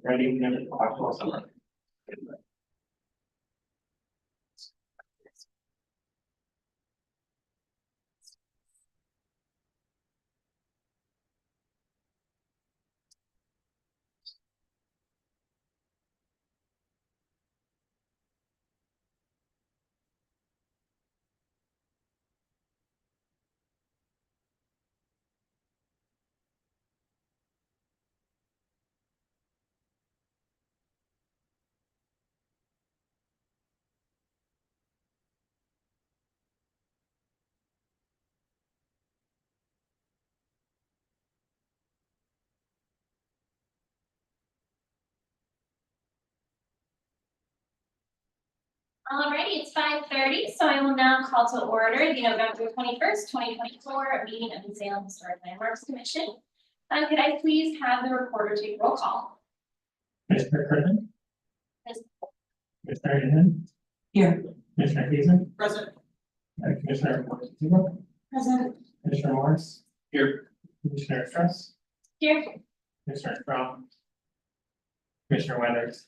we're ready, we never talk to someone. Alrighty, it's 5:30, so I will now call to order the November 21st, 2024 meeting of the Salem Historic Landmarks Commission. Could I please have the reporter take roll call? Commissioner Curtin. Yes. Commissioner Inman. Here. Commissioner Hazen. Present. Commissioner Morrison. Present. Commissioner Morris. Here. Commissioner Strauss. Here. Commissioner Strong. Commissioner Weathers.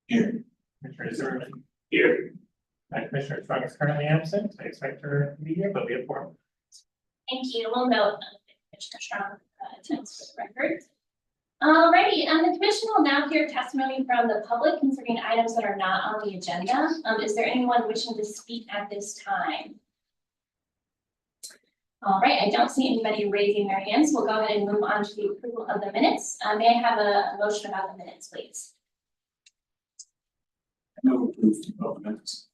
Here. Commissioner Zimmerman. Here. Commissioner Strong is currently absent. I expect her to be here, but we have four. Thank you. We'll note Commissioner Strong attends for the record. Alrighty, the commission will now hear testimony from the public concerning items that are not on the agenda. Is there anyone wishing to speak at this time? All right, I don't see anybody raising their hands. We'll go ahead and move on to the approval of the minutes. May I have a motion about the minutes, please? No approved minutes.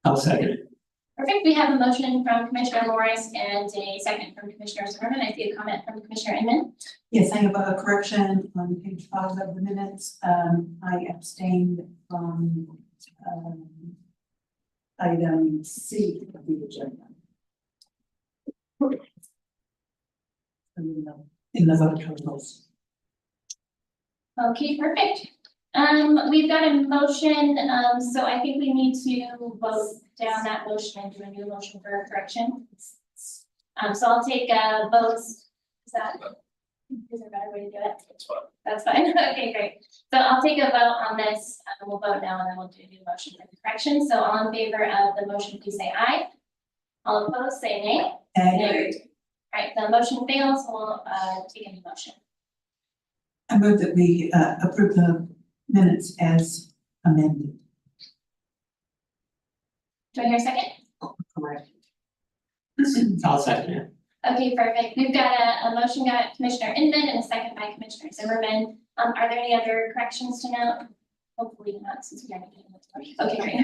I'll second it. Perfect. We have a motion from Commissioner Morris and a second from Commissioner Zimmerman. I see a comment from Commissioner Inman. Yes, I have a correction on page 5 of the minutes. I abstained from item C of the agenda. In the vote totals. Okay, perfect. We've got a motion, so I think we need to vote down that motion and do a new motion for a correction. So I'll take votes. Is there a better way to do it? That's fine. That's fine. Okay, great. So I'll take a vote on this. We'll vote now and then we'll do a new motion for the correction. So all in favor of the motion, please say aye. All opposed, say nay. Nay. All right, the motion fails. We'll take a new motion. I move that we approve the minutes as amended. Do I hear a second? Correct. I'll second it. Okay, perfect. We've got a motion got Commissioner Inman and a second by Commissioner Zimmerman. Are there any other corrections to note? Hopefully not, since we haven't given it. Okay, great.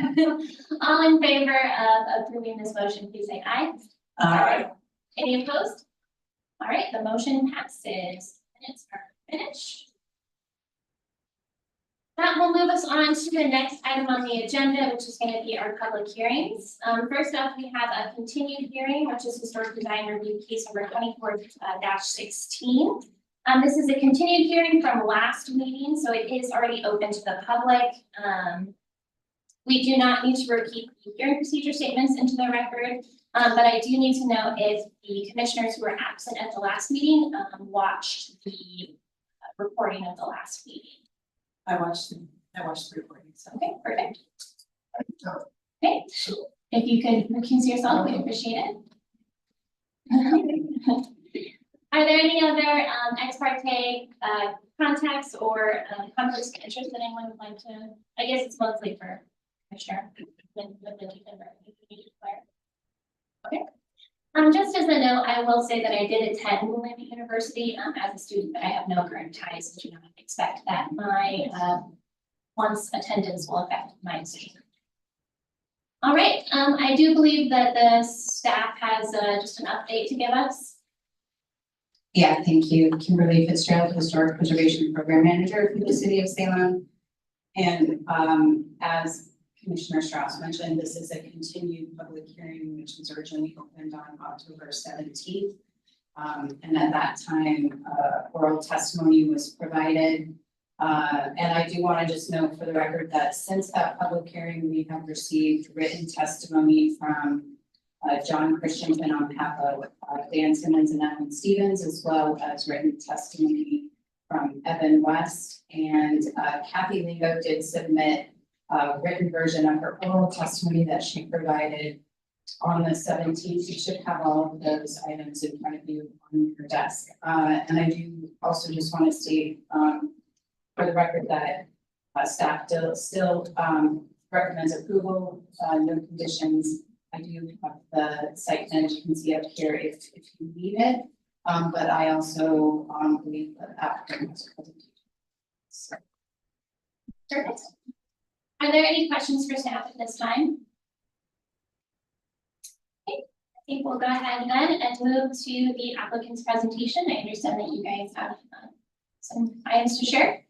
All in favor of approving this motion, please say aye. Aye. Any opposed? All right, the motion passes. Minutes are finished. That will move us on to the next item on the agenda, which is going to be our public hearings. First up, we have a continued hearing, which is Historic Design Review Case number 24-16. This is a continued hearing from last meeting, so it is already open to the public. We do not need to repeat the hearing procedure statements into the record, but I do need to know if the commissioners who were absent at the last meeting watched the recording of the last meeting. I watched the recording. So. Okay, perfect. Okay, if you could recuse yourself, we'd appreciate it. Are there any other ex parte contacts or conflicts of interest that anyone would like to? I guess it's mostly for Commissioner. Okay. Just as a note, I will say that I did attend Willamette University as a student, but I have no current ties and do not expect that my once attendance will affect my decision. All right, I do believe that the staff has just an update to give us. Yeah, thank you. Kimberly Fitzgerald, Historic Preservation Program Manager for the City of Salem. And as Commissioner Strauss mentioned, this is a continued public hearing, which was originally opened on October 17th. And at that time, oral testimony was provided. And I do want to just note for the record that since that public hearing, we have received written testimony from John Christensen on behalf of Dan Simmons and Alan Stevens, as well as written testimony from Evan West, and Kathy Lego did submit a written version of her oral testimony that she provided on the 17th. You should have all of those items in front of you on your desk. And I do also just want to state for the record that staff still recommends approval, no conditions. I do have the site plan, as you can see up here, if you need it. But I also believe that applicant has a presentation. So, Perfect. Are there any questions for staff at this time? Okay, I think we'll go ahead then and move to the applicant's presentation. I understand that you guys have some items to share.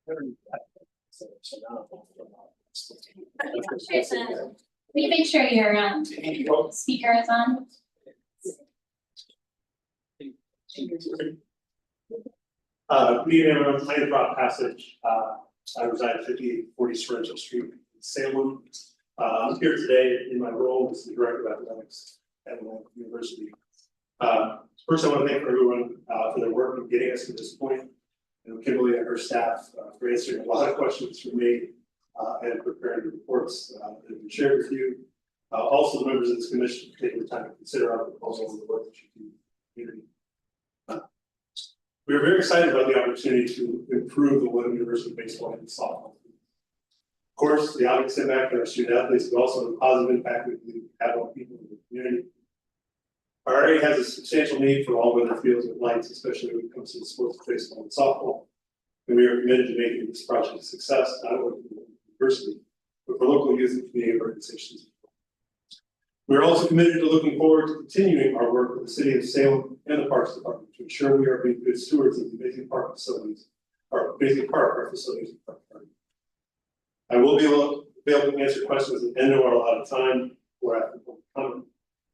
Will you make sure your speaker is on? Good evening, I'm planning Rob Passage. I reside at 5840 Sorrento Street in Salem. I'm here today in my role as the Director of Athletics at Willamette University. First, I want to thank everyone for their work in getting us to this point. And Kimberly and her staff for answering a lot of questions from me and preparing the reports that have been shared with you. Also, the members of this commission for taking the time to consider our proposal and the work that you do in the community. We are very excited about the opportunity to improve the Willamette University baseball and softball. Of course, the obvious impact on our student athletes, but also the positive impact we can have on people in the community. Our area has a substantial need for all weather fields and lights, especially when it comes to the sports of baseball and softball. And we are committed to making this project a success, not only for the university, but for local youth and community organizations. We are also committed to looking forward to continuing our work with the City of Salem and the Parks Department to ensure we are being good stewards of the Amazing Park facilities, our Amazing Park, our facilities. I will be able to answer questions at the end of our allotted time or after public comment.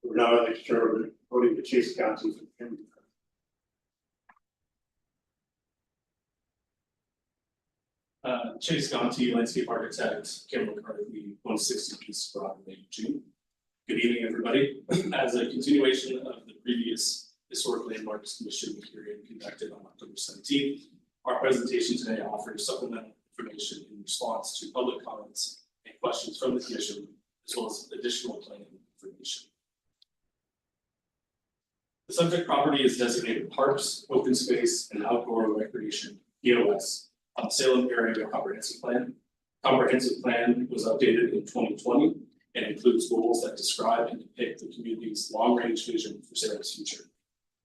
We're now I'd like to turn over the podium to Chase County for the Kimberly. Chase Gonti, landscape architect, Cameron McCarthy, 160 East Broadway, June. Good evening, everybody. As a continuation of the previous Historic Landmarks Commission hearing conducted on October 17th, our presentation today offers supplemental information in response to public comments and questions from the commission, as well as additional planning information. The subject property is designated Parks, Open Space, and Outdoor Recreation, POS, on the Salem Area Comprehensive Plan. Comprehensive Plan was updated in 2020 and includes goals that describe and depict the community's long-range vision for Salem's future.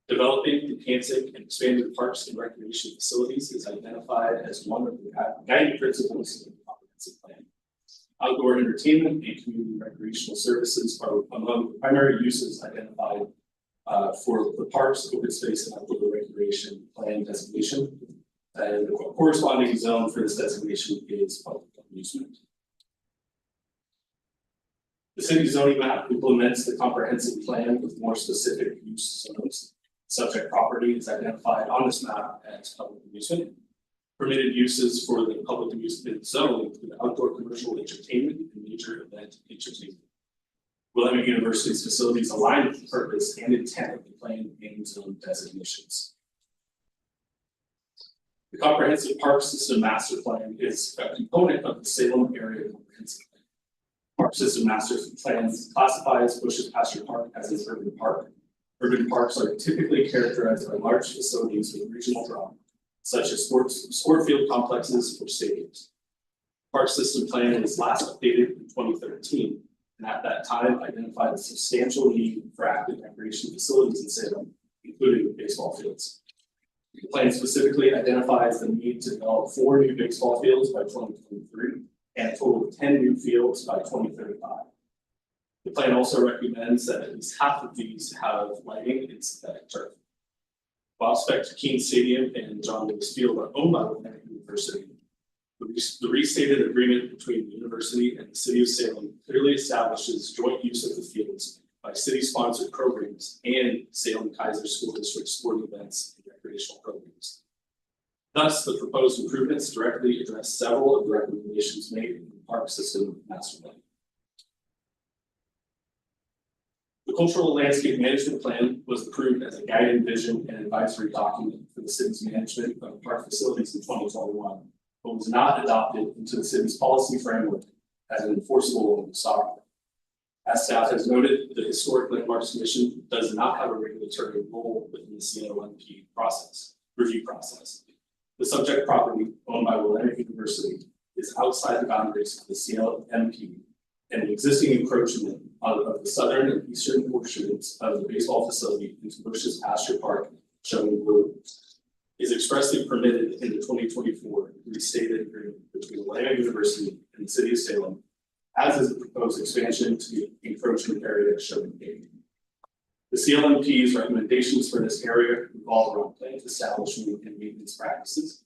Developing, enhancing, and expanding parks and recreation facilities is identified as one of the guiding principles of the Comprehensive Plan. Outdoor entertainment and community recreational services are among the primary uses identified for the Parks, Open Space, and Outdoor Recreation Plan designation. And the corresponding zone for this designation is public amusement. The city zoning map implements the comprehensive plan with more specific use zones. Subject property is identified on this map as public amusement. Permitted uses for the public amusement zone include outdoor commercial entertainment and major event entertainment. Willamette University's facilities align with the purpose and intent of the plan and zone designations. The Comprehensive Park System Master Plan is a component of the Salem Area Comprehensive Plan. Park System Master Plan classifies Bushes Pasture Park as an urban park. Urban parks are typically characterized by large facilities with regional draw, such as sport field complexes or stadiums. Park System Plan was last updated in 2013, and at that time identified a substantial need for active recreation facilities in Salem, including baseball fields. The plan specifically identifies the need to develop 4 new baseball fields by 2023 and a total of 10 new fields by 2035. The plan also recommends that at least half of these have lighting and synthetic turf. While Spectre Keene Stadium and John Lewis Field are owned by Willamette University, The restated agreement between the university and the city of Salem clearly establishes joint use of the fields by city-sponsored programs and Salem Kaiser School District sporting events and recreational programs. Thus, the proposed improvements directly address several of the recommendations made in the park system master plan. The cultural landscape management plan was approved as a guiding vision and advisory document for the city's management of park facilities in 2021, but was not adopted into the city's policy framework as an enforceable document. As staff has noted, the Historic Landmarks Commission does not have a regulatory role within the CLMP review process. The subject property owned by Willamette University is outside the boundaries of the CLMP, and the existing encroachment of the southern and eastern portions of the baseball facility into Bush's Pasture Park, shown in blue, is expressly permitted in the 2024 restated agreement between Willamette University and the city of Salem, as is the proposed expansion to the encroachment area shown in pink. The CLMP's recommendations for this area revolve around plant establishment and maintenance practices.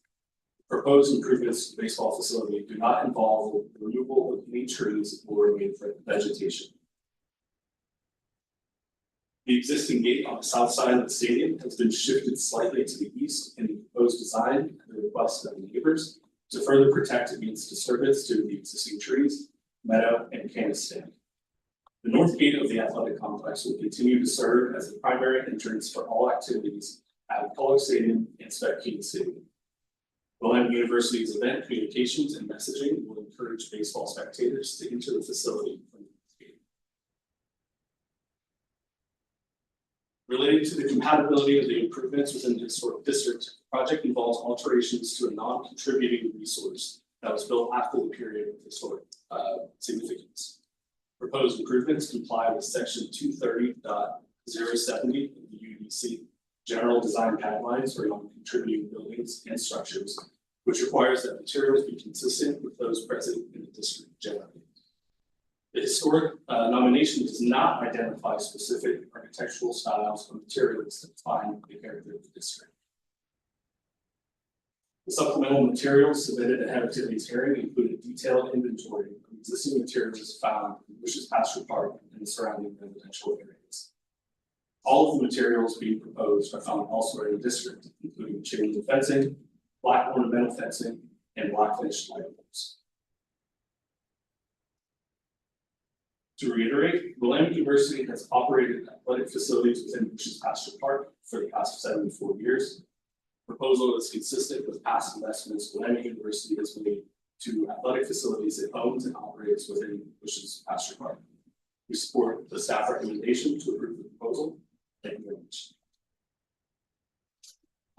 Proposed improvements to the baseball facility do not involve the removal of any trees or native vegetation. The existing gate on the south side of the stadium has been shifted slightly to the east in the proposed design at the request of the neighbors to further protect against disturbance to the existing trees, meadow, and canis stand. The north gate of the athletic complex will continue to serve as the primary entrance for all activities at Apollo Stadium and Spec King Stadium. Willamette University's event communications and messaging will encourage baseball spectators to enter the facility from the gate. Related to the compatibility of the improvements within the historic district, the project involves alterations to a non-contributing resource that was built after the period of historic significance. Proposed improvements comply with section 230.070 of the UDC, general design guidelines for non-contributing buildings and structures, which requires that materials be consistent with those present in the district generally. The historic nomination does not identify specific architectural styles or materials that define the character of the district. The supplemental materials submitted ahead of today's hearing include a detailed inventory of existing materials found in Bush's Pasture Park and the surrounding residential areas. All of the materials being proposed are found elsewhere in the district, including chain link fencing, black ornamental fencing, and black finished light poles. To reiterate, Willamette University has operated athletic facilities within Bush's Pasture Park for the past 74 years. Proposal is consistent with past investments Willamette University has made to athletic facilities it owns and operates within Bush's Pasture Park. We support the staff recommendation to approve the proposal. Thank you very much.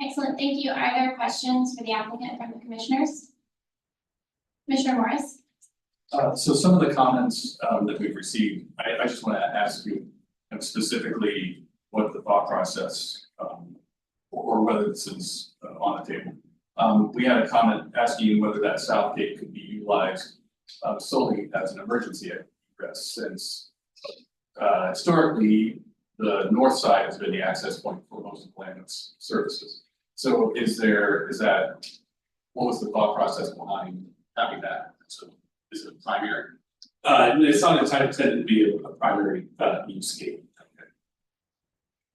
Excellent, thank you. Are there questions for the applicant from the commissioners? Commissioner Morris? So some of the comments that we've received, I just want to ask you specifically what the thought process or whether this is on the table. We had a comment asking whether that south gate could be utilized solely as an emergency egress, since historically the north side has been the access point for most of Willamette's services. So what was the thought process behind having that? So is it primary? It's not intended to be a primary use gate.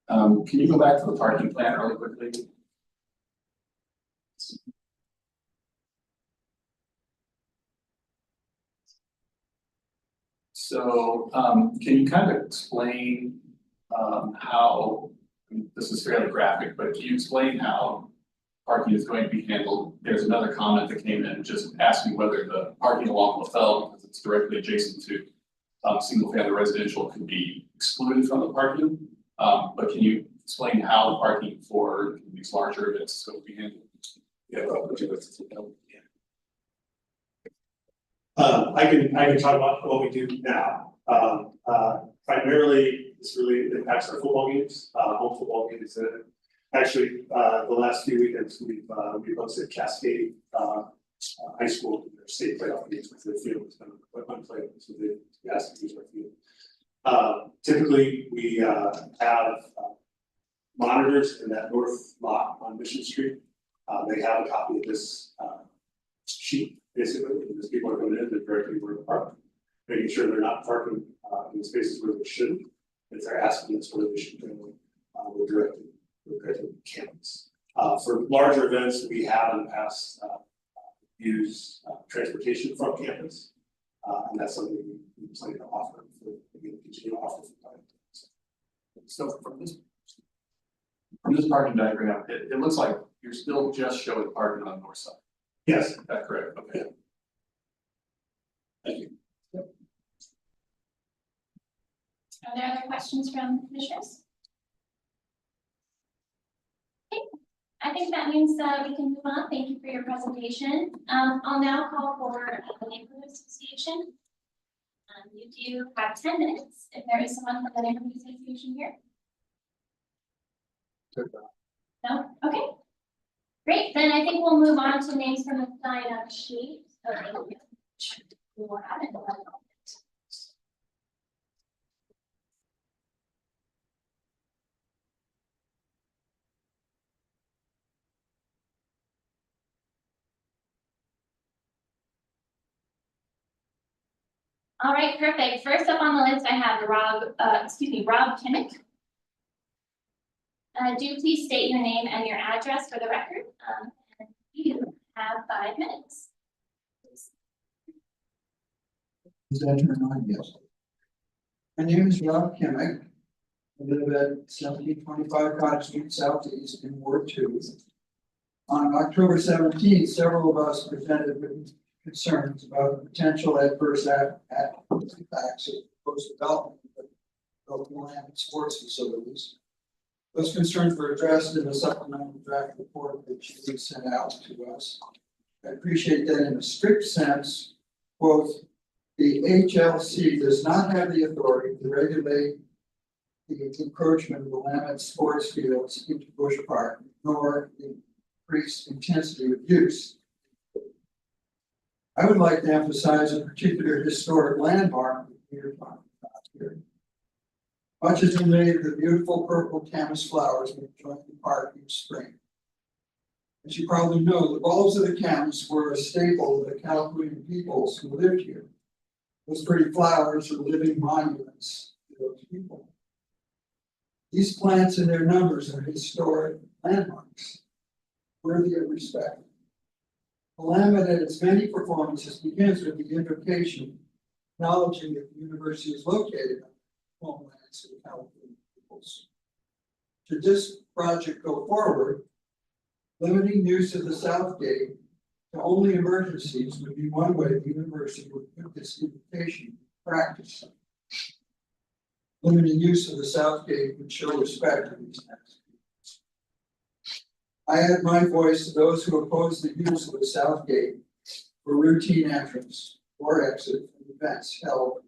Can you go back to the parking plan really quickly? So can you kind of explain how, this is fairly graphic, but can you explain how parking is going to be handled? There's another comment that came in just asking whether the parking along LaFell, because it's directly adjacent to single family residential, can be excluded from the parking. But can you explain how the parking for these larger events is going to be handled? I can talk about what we do now. Primarily, this really impacts our football games, home football games. Actually, the last few weekends, we've hosted Cascade High School in their state playoff games with the field. It's been unplayed, so they asked to use our field. Typically, we have monitors in that north lot on Mission Street. They have a copy of this sheet, basically, because people are coming in, they're directing where to park. Making sure they're not parking, in the spaces where they shouldn't. If they're asking us where they should go, we're directing campus. For larger events, we have in the past, used transportation from campus. And that's something we plan to offer, we continue to offer. So from this parking diagram, it looks like you're still just showing parking on the north side. Yes, Is that correct? Okay. Thank you. Are there other questions from commissioners? Okay, I think that means that we can move on. Thank you for your presentation. I'll now call for the neighborhood association. You do have 10 minutes if there is someone from the neighborhood association here. No? Okay. Great, then I think we'll move on to names from the sign-up sheet. Okay. We will have it in 1 moment. All right, perfect. First up on the list, I have Rob Kinnick. Do please state your name and your address for the record. And you have 5 minutes. Is that turned on? Yes. My name is Rob Kimmick. I live at 1725 Cottage Street Southeast in Ward 2. On October 17th, several of us presented with concerns about the potential adverse impacts of proposed development of local land and sports facilities. Those concerns were addressed in the supplemental draft report that you sent out to us. I appreciate that in a strict sense, quote, the HLC does not have the authority to regulate the encroachment of the Willamette sports fields into Bush Park, nor the increased intensity of use. I would like to emphasize a particular historic landmark that we are talking about here. Much has been made of the beautiful purple camas flowers that join the park each spring. As you probably know, the bulbs of the camas were a staple of the California peoples who lived here. Those pretty flowers are living monuments to those people. These plants and their numbers are historic landmarks, worthy of respect. Willamette at its many performances begins with the invocation, acknowledging that the university is located on the homelands of the California peoples. Should this project go forward, limiting use of the South Gate to only emergencies would be one way the university would put this invitation in practice. Limiting use of the South Gate would show respect to these next. I add my voice to those who oppose the use of the South Gate for routine entrance or exit from events held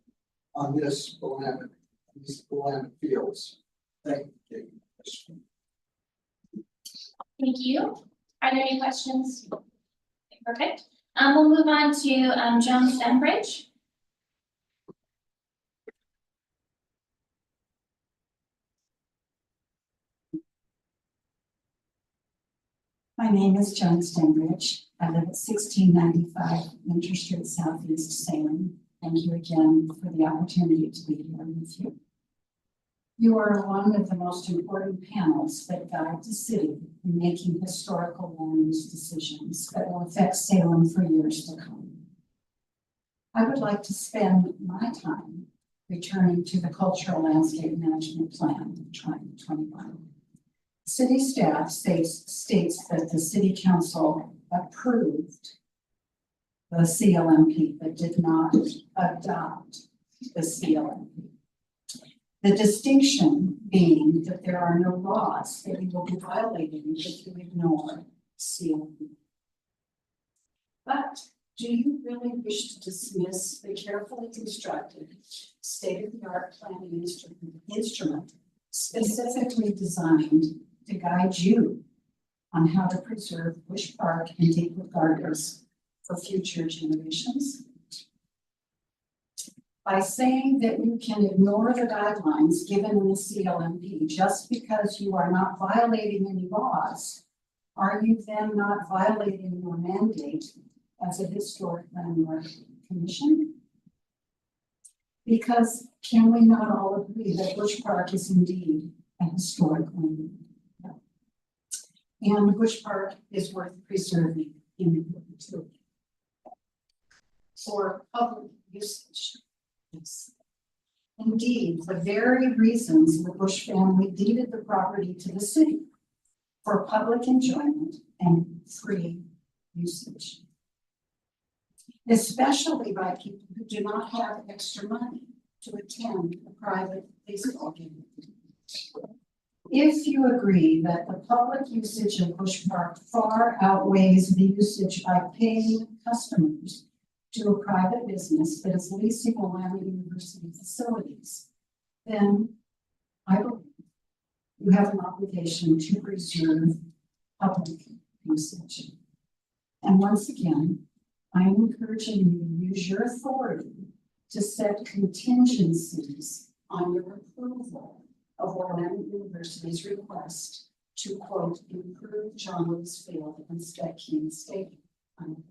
on these Willamette fields. Thank you. Thank you. Are there any questions? Perfect. We'll move on to Joan Stenbridge. My name is Joan Stenbridge. I live at 1695 Winter Street, Southeast Salem. Thank you again for the opportunity to be here with you. You are one of the most important panels that guide the city in making historical land use decisions that will affect Salem for years to come. I would like to spend my time returning to the Cultural Landscape Management Plan of 2021. City staff states that the City Council approved the CLMP but did not adopt the CLMP. The distinction being that there are no laws that you will be violating if you ignore CLMP. But do you really wish to dismiss the carefully constructed state-of-the-art planning instrument specifically designed to guide you on how to preserve Bush Park and Deepwood Gardens for future generations? By saying that you can ignore the guidelines given in the CLMP just because you are not violating any laws, are you then not violating your mandate as a historic landmark commission? Because can we not all agree that Bush Park is indeed a historic landmark? And Bush Park is worth preserving in perpetuity for public usage. Yes. Indeed, the very reasons the Bush family deeded the property to the city for public enjoyment and free usage. Especially by people who do not have extra money to attend a private baseball game. If you agree that the public usage of Bush Park far outweighs the usage by paying customers to a private business that is leasing Willamette University facilities, then I believe you have an obligation to preserve public usage. And once again, I am encouraging you to use your authority to set contingencies on your approval of Willamette University's request to quote, improve John Lewis Field and Stead King Stadium. Unquote.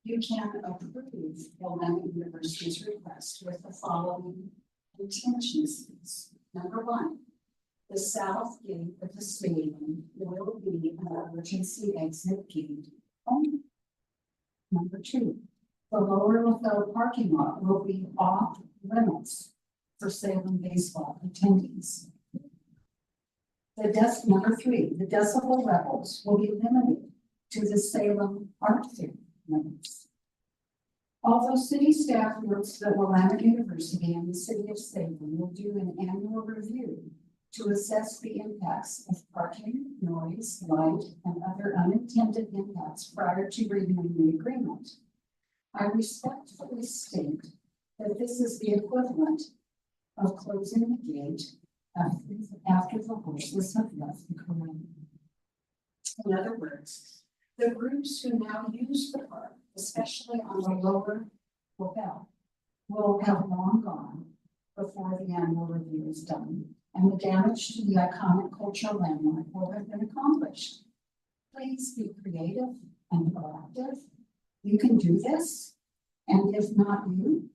You can approve Willamette University's request with the following contingencies. Number one, the south gate of the stadium will be an emergency exit gate only. Number two, the lower LaFell parking lot will be off limits for Salem baseball attendees. Number three, the decibel levels will be limited to the Salem Art Fair limits. Although city staff notes that Willamette University and the city of Salem will do an annual review to assess the impacts of parking, noise, light, and other unintended impacts prior to renewing the agreement, I respectfully state that this is the equivalent of closing the gate after the horses have left the corral. In other words, the groups who now use the park, especially on the lower LaFell, will have long gone before the annual review is done, and the damage to the iconic cultural landmark will have been accomplished. Please be creative and proactive. You can do this, and if not you,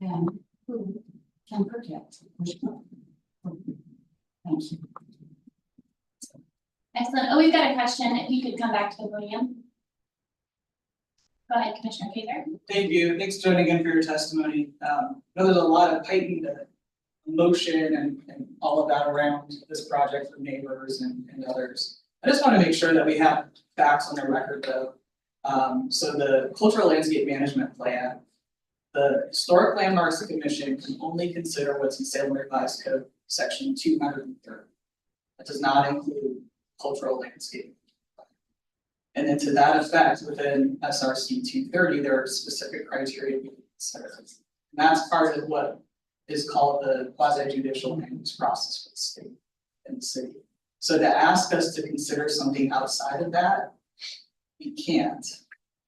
then who can protect Bush Park? Thank you. Excellent. Oh, we've got a question. If you could come back to the podium. Go ahead, Commissioner Kazer. Thank you. Thanks, Joan, again for your testimony. I know there's a lot of heightened emotion and all of that around this project for neighbors and others. I just want to make sure that we have facts on the record though. So the Cultural Landscape Management Plan, the Historic Landmarks Commission can only consider what's in Salem Revised Code, section 230. That does not include cultural landscape. And then to that effect, within SRC 230, there are specific criteria we consider. And that's part of what is called the quasi-judicial land use process for the state and the city. So to ask us to consider something outside of that, we can't.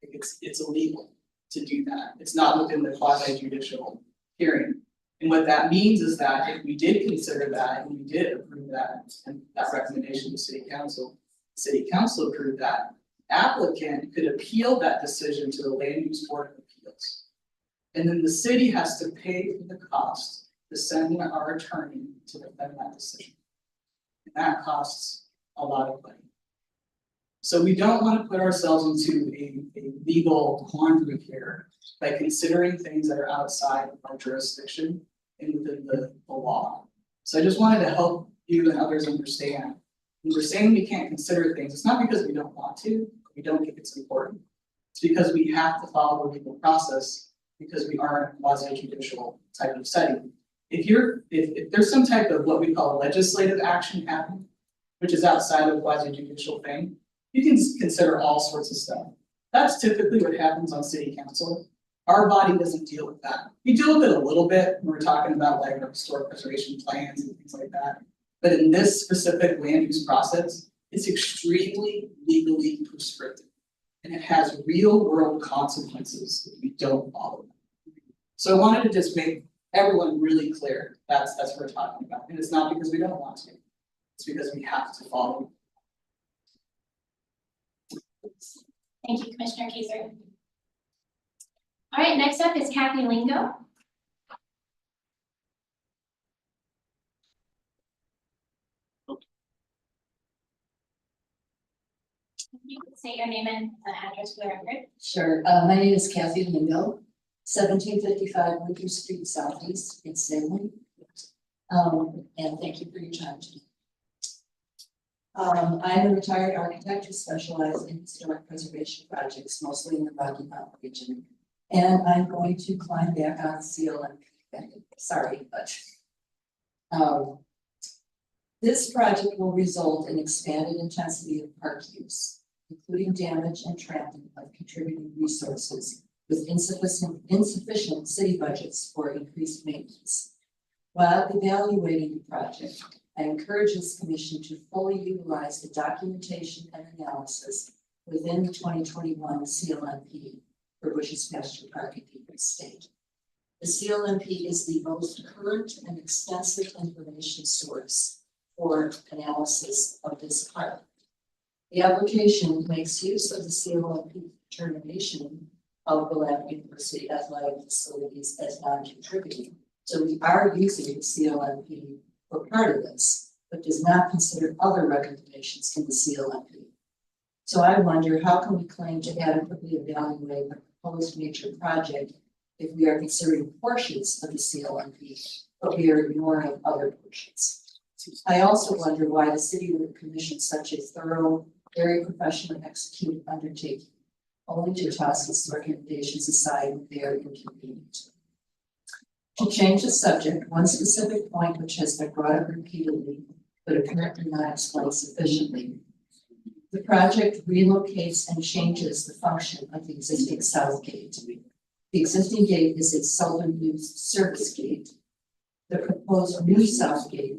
It's illegal to do that. It's not within the quasi-judicial hearing. And what that means is that if we did consider that and we did approve that and that recommendation to city council approved that, applicant could appeal that decision to the Land Use Board of Appeals. And then the city has to pay for the cost to send our attorney to defend that decision. And that costs a lot of money. So we don't want to put ourselves into a legal quandary here by considering things that are outside of our jurisdiction and within the law. So I just wanted to help you and others understand. When we're saying we can't consider things, it's not because we don't want to, we don't think it's important. It's because we have to follow the legal process because we are in a quasi-judicial type of setting. If there's some type of what we call legislative action happening, which is outside of a quasi-judicial thing, you can consider all sorts of stuff. That's typically what happens on city council. Our body doesn't deal with that. We deal with it a little bit when we're talking about like our historic preservation plans and things like that. But in this specific land use process, it's extremely legally prescriptive. And it has real world consequences if we don't follow them. So I wanted to just make everyone really clear that's what we're talking about. And it's not because we don't want to, it's because we have to follow. Thank you, Commissioner Kaiser. All right, next up is Kathy Lingo. You can say your name and address for the record. Sure, my name is Kathy Lingo, 1755 Winter Street Southeast in Salem. And thank you for your time today. I'm a retired architect who specializes in historic preservation projects, mostly in the Rocky Mountain region. And I'm going to climb back on CLMP. Sorry, but this project will result in expanded intensity of park use, including damage and trapping of contributing resources with insufficient city budgets for increased maintenance. While evaluating the project, I encourage this commission to fully utilize the documentation and analysis within the 2021 CLMP for Bush's Pasture Park at Pekin State. The CLMP is the most current and extensive information source for analysis of this park. The application makes use of the CLMP determination of Willamette University athletic facilities as non-contributing. So we are using the CLMP for part of this, but does not consider other recommendations in the CLMP. So I wonder, how can we claim to adequately evaluate a proposed major project if we are considering portions of the CLMP, but we are ignoring other portions? I also wonder why the city would commission such a thorough, very professionally executed undertaking, only to toss its recommendations aside when they are inconvenient. To change the subject, one specific point which has been brought up repeatedly, but apparently not explained sufficiently. The project relocates and changes the function of the existing south gate. The existing gate is a seldom used service gate. The proposed new south gate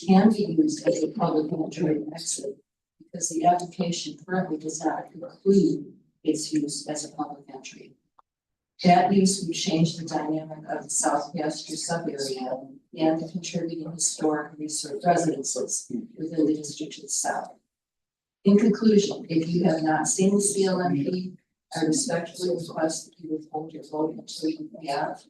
can be used as a public entry and exit because the application currently does not include its use as a public entry. That use would change the dynamic of the South Pasture sub-area and the contributing historic residences within the district itself. In conclusion, if you have not seen the CLMP, I respectfully request that you withhold your vote until you have.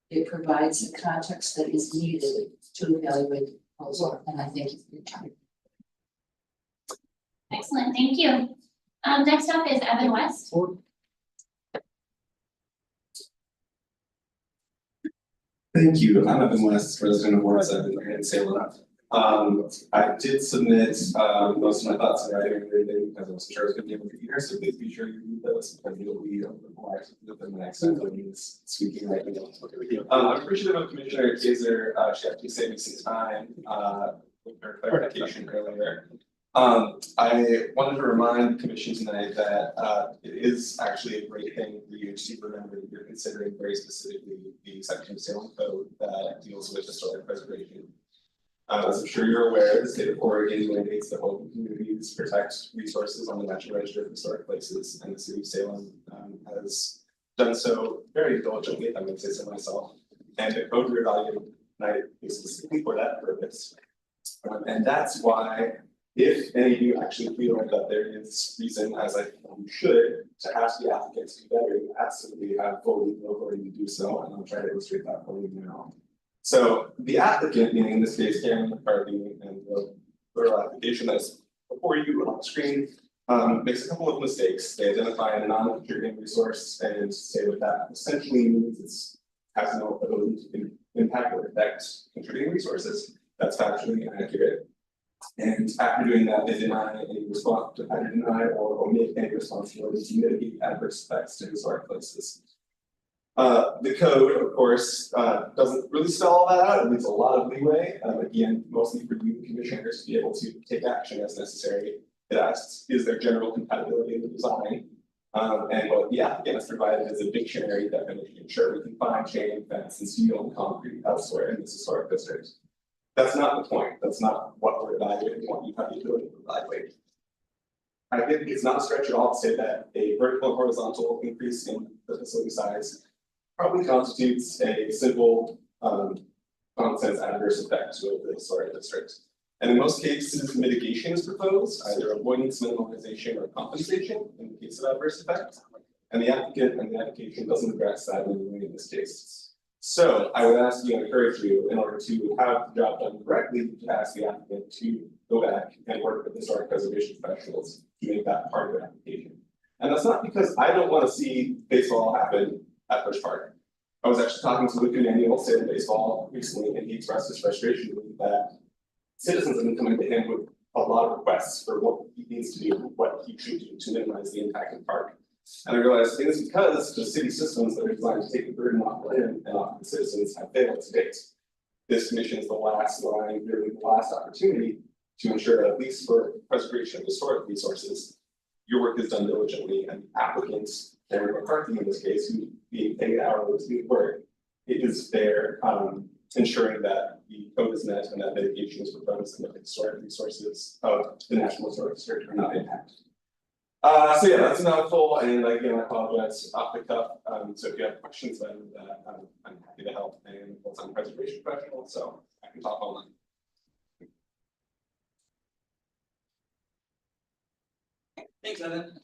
It provides the context that is needed to evaluate the proposal, and I thank you for your time. Excellent, thank you. Next up is Evan West. Thank you. I'm Evan West, resident of Ward 7 in Salem. I did submit most of my thoughts in writing because I wasn't sure I was going to be able to be here. So please be sure you read those because you'll be able to more within the next time when he's speaking right now. I'm appreciative of Commissioner Kaiser. She actually saved me some time with her clarification earlier. I wanted to remind the commission tonight that it is actually a great thing for you to remember that you're considering very specifically the section of Salem Code that deals with historic preservation. As I'm sure you're aware, the state of Oregon mandates that local communities protect resources on the National Register of Historic Places, and the city of Salem has done so very diligently, if I'm going to say so myself. And the code we're evaluating tonight is specifically for that purpose. And that's why, if any of you actually feel that there is reason, as I think you should, to ask the applicants to do better, you absolutely have full legal authority to do so, and I'll try to illustrate that for you now. So the applicant, meaning in this case Karen McCarthy, and the plural application that's before you on the screen, makes a couple of mistakes. They identify a non-contributing resource and say what that essentially means it has no ability to impact or affect contributing resources. That's factually inaccurate. And after doing that, they deny or omit any responsibility to mitigate adverse effects to historic places. The code, of course, doesn't really spell all that out. It leaves a lot of leeway, again, mostly for you commissioners to be able to take action as necessary. It asks, is there general compatibility in the design? And what the applicant has provided is a dictionary definition. Sure, we can find chain, fence, and steel and concrete elsewhere in this historic district. That's not the point. That's not what we're evaluating. We want you to have the ability to evaluate. I think it's not a stretch at all to say that a vertical and horizontal increase in the facility size probably constitutes a simple common sense adverse effect to the historic district. And in most cases, mitigation is proposed, either avoidance, minimalization, or compensation in the case of adverse effects. And the applicant and the application doesn't address that in any way in this case. So I would ask you and encourage you, in order to have the job done correctly, to ask the applicant to go back and work with historic preservation professionals to make that part of their application. And that's not because I don't want to see baseball happen at Bush Park. I was actually talking to Luke Emanuel, Salem Baseball, recently, and he expressed his frustration with that citizens have been coming to him with a lot of requests for what he needs to do, what he should do to minimize the impact of the park. And I realized it is because the city systems that are designed to take the burden off of him and off the citizens have failed to date. This commission is the last line, really the last opportunity to ensure that at least for preservation of historic resources, your work is done diligently, and applicants, Cameron McCarthy in this case, who being paid hourly to do work, it is fair, ensuring that the code is met and that mitigation is proposed and that the historic resources of the National Historic District are not impacted. So yeah, that's a mouthful, and again, I apologize off the cuff. So if you have questions about that, I'm happy to help, and full-time preservation professional, so I can talk all night. Thanks, Evan.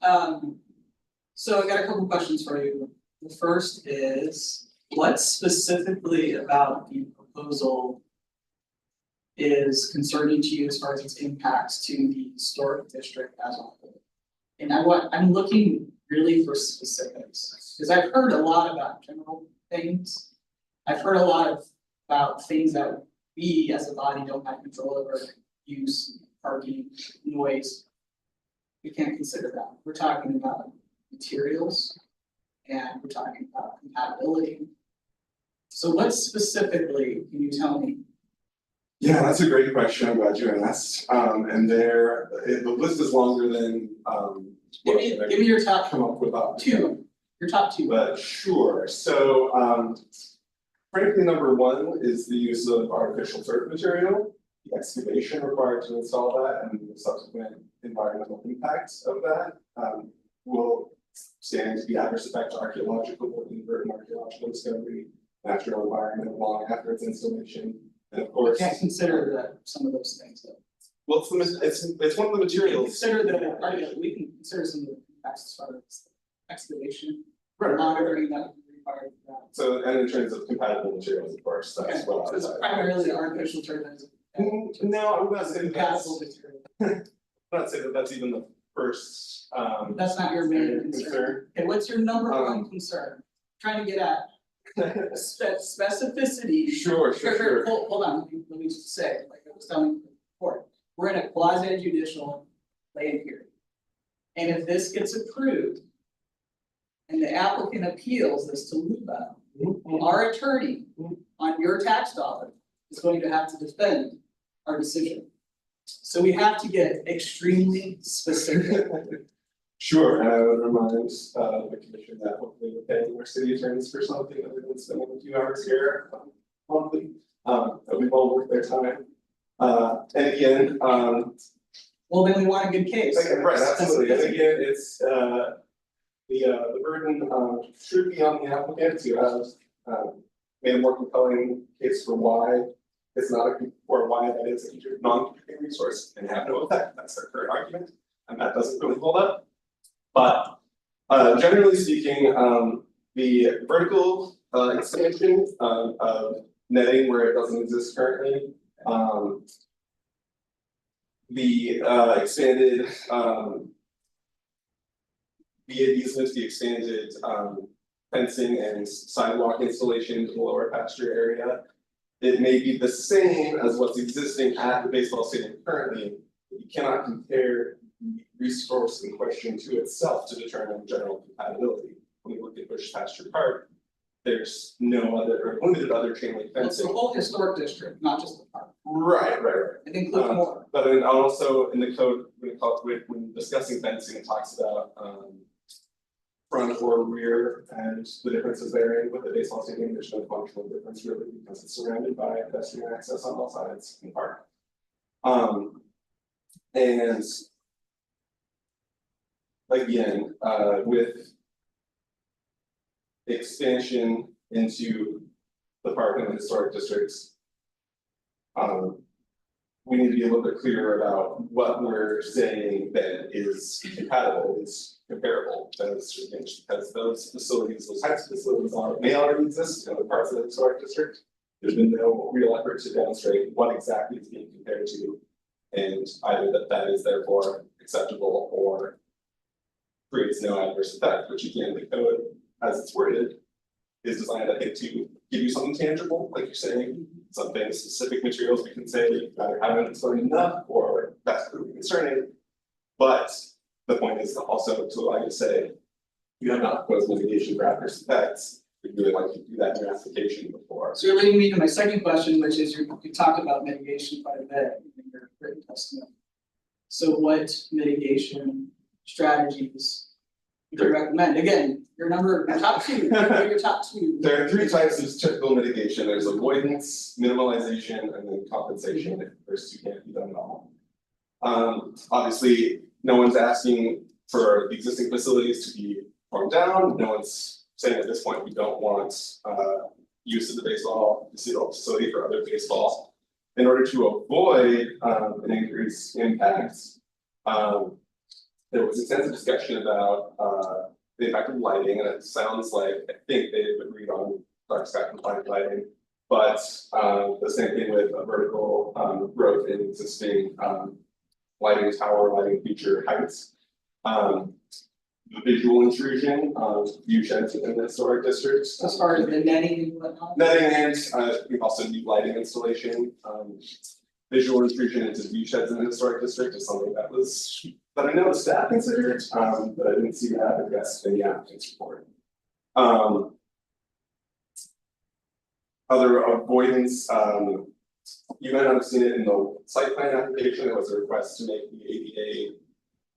So I got a couple questions for you. The first is, what specifically about the proposal is concerning to you as far as its impacts to the historic district as a whole? And I'm looking really for specifics, because I've heard a lot about general things. I've heard a lot about things that we as a body don't have control over, use, parking, noise. We can't consider that. We're talking about materials and we're talking about compatibility. So what specifically can you tell me? Yeah, that's a great question. I'm glad you asked. And the list is longer than Give me your top come up with two, your top two. But sure, so frankly, number one is the use of artificial turf material, the excavation required to install that, and the subsequent environmental impacts of that will stand to be adverse effect to archaeological, inadvertent archaeological discovery, natural environment long after its installation, and of We course. can't consider that some of those things though. Well, it's one of the materials. Consider that, we can consider some of the impacts as far as excavation, Right. monitoring that would be required for that. So, and in terms of compatible materials, of course, that's Okay, what I so was. it's primarily artificial turbines. No, I would not say that that's, Compatible material. I would not say that that's even the first, That's not your main concern. concern. Okay, what's your number one concern? Trying to get at specificity. Sure. Hold on, let me just say, like I was telling you before, we're in a quasi judicial land hearing. And if this gets approved. And the applicant appeals this to LUBA, our attorney on your tax dollar is going to have to defend our decision. So we have to get extremely specific. Sure, and I would remind the commission that hopefully we're paying our city attorneys for something that we've been spending a few hours here monthly, that we've all worked their time. And again, Well, then we want a good case. right, absolutely, and again, it's the burden should be on the applicant to have made a more compelling case for why it's not or why that is a non-contributing resource and have no effect. That's their current argument, and that doesn't really hold up. But generally speaking, the vertical expansion of netting where it doesn't exist currently, the expanded via easements, the expanded fencing and sidewalk installation to the lower pasture area. It may be the same as what's existing at the baseball stadium currently, but you cannot compare the resource in question to itself to determine general compatibility. When you look at Bush Pasture Park, there's no other or limited other chain link It's the fencing. whole historic district, not just the park. Right. It includes more. But then also in the code, when discussing fencing, it talks about front or rear and the differences therein with the baseball stadium. There's no functional difference really because it's surrounded by pedestrian access on all sides in the park. And again, with expansion into the park and the historic districts, we need to be a little bit clearer about what we're saying that is compatible, is comparable, because those facilities, those types of facilities may already exist in other parts of the historic district. There's been no real effort to demonstrate what exactly is being compared to, and either that is therefore acceptable or creates no adverse effect, which again, the code, as it's worded, is designed, I think, to give you something tangible, like you're saying, something specific materials we can say, you either haven't explained enough or that's really concerning. But the point is also to allow you to say, you have not proposed mitigation for adverse effects, we'd really like you to do that in your application before. So you're leading me to my second question, which is you talked about mitigation quite a bit in your written testimony. So what mitigation strategies would you recommend? Again, your top two, your top two. There are three types of typical mitigation. There's avoidance, minimalization, and then compensation. If first you can't be done at all. Obviously, no one's asking for the existing facilities to be torn down. No one's saying at this point we don't want use of the baseball facility for other baseball. In order to avoid an increased impact, there was extensive discussion about the impact of lighting, and it sounds like I think they've agreed on dark sky compliant lighting, but the same thing with a vertical growth in existing lighting tower, lighting feature heights. The visual intrusion of view sheds within the historic district. As far as the netting and whatnot. Netting and we also need lighting installation. Visual intrusion into view sheds in the historic district is something that I know the staff considered, but I didn't see that addressed in the applicant's report. Other avoidance, you might not have seen it in the site plan application. There was a request to make the ADA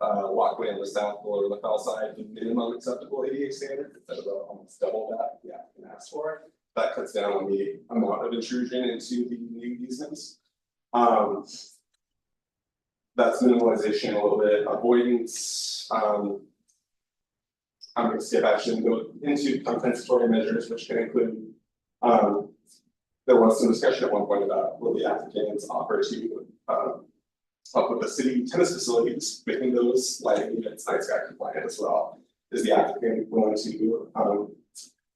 walkway on the south or LaFell side the minimum acceptable ADA standard instead of almost double that the applicant asked for. That cuts down on the amount of intrusion into the new easements. That's minimalization a little bit. Avoidance, I'm going to skip actually and go into compensatory measures, which can include there was some discussion at one point about will the applicants offer to help with the city tennis facilities, making those lighting units night sky compliant as well. Is the applicant willing to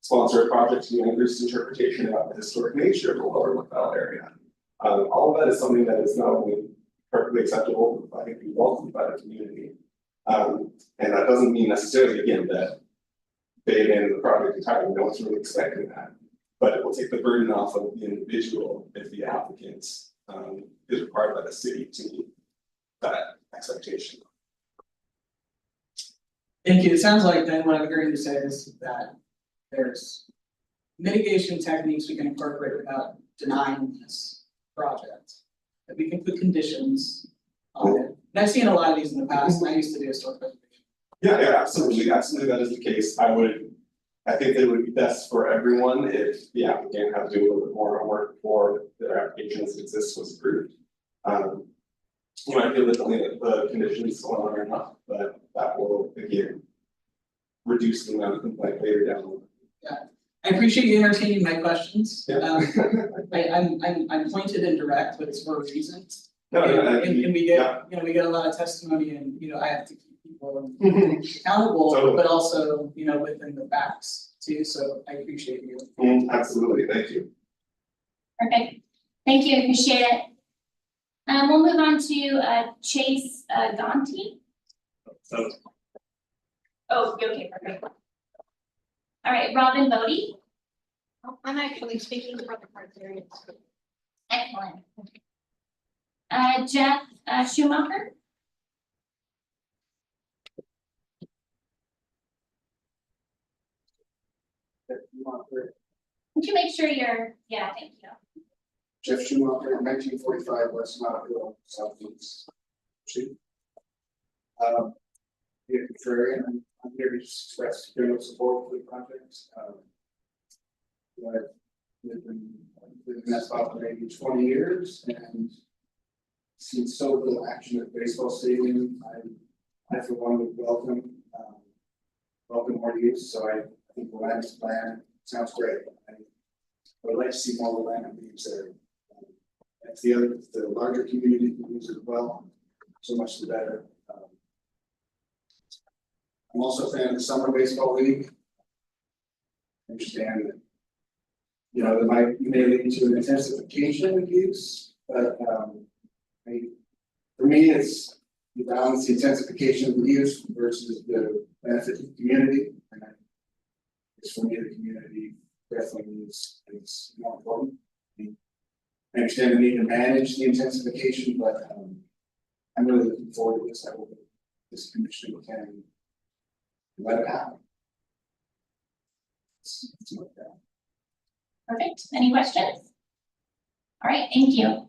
sponsor a project to increase interpretation about the historic nature of the lower LaFell area? All of that is something that is not only perfectly acceptable, but I think be welcomed by the community. And that doesn't mean necessarily again that they abandon the project entirely. No one's really expecting that. But it will take the burden off of the individual if the applicant is required by the city to meet that expectation. Thank you. It sounds like then what I'm hearing you say is that there's mitigation techniques we can incorporate without denying this project. That we can put conditions on it. And I've seen a lot of these in the past, and I used to do historic preservation. Yeah, absolutely, that is the case. I think that it would be best for everyone if the applicant had to do a little bit more homework before their application as it exists was approved. You might feel differently that the conditions are enough, but that will again reduce the amount of complaint later down the line. Yeah, I appreciate you entertaining my questions. Yeah. I'm pointed and direct, but it's for a reason. No, And we yeah. get, we get a lot of testimony and, I have to keep people accountable, Totally. but also, within the facts too, so I appreciate you. Absolutely, thank you. Perfect. Thank you, appreciate it. We'll move on to Chase Gonti. Oh, okay, perfect. All right, Robin Bodie. I'm actually speaking for the criteria. Excellent. Jeff Schumacher. Would you make sure you're, yeah, thank you. Jeff Schumacher, 1945 West Mount Hill, Southeast. Yeah, contrarian, I'm here to express general support for the project. I've lived in that spot for maybe 20 years and seen so little action at the baseball stadium. I for one would welcome more use. So I think the land plan sounds great. I would like to see more land being there. If the larger community can use it as well, so much the better. I'm also a fan of the summer baseball league. I understand that, you know, that may lead to an intensification of use, but, for me, it's you balance the intensification of the use versus the benefit to the community. And it's for me, the community definitely needs, it's more important. I understand the need to manage the intensification, but, I'm really looking forward to this. I hope this commission can let it happen. It's like that. Perfect. Any questions? All right, thank you. All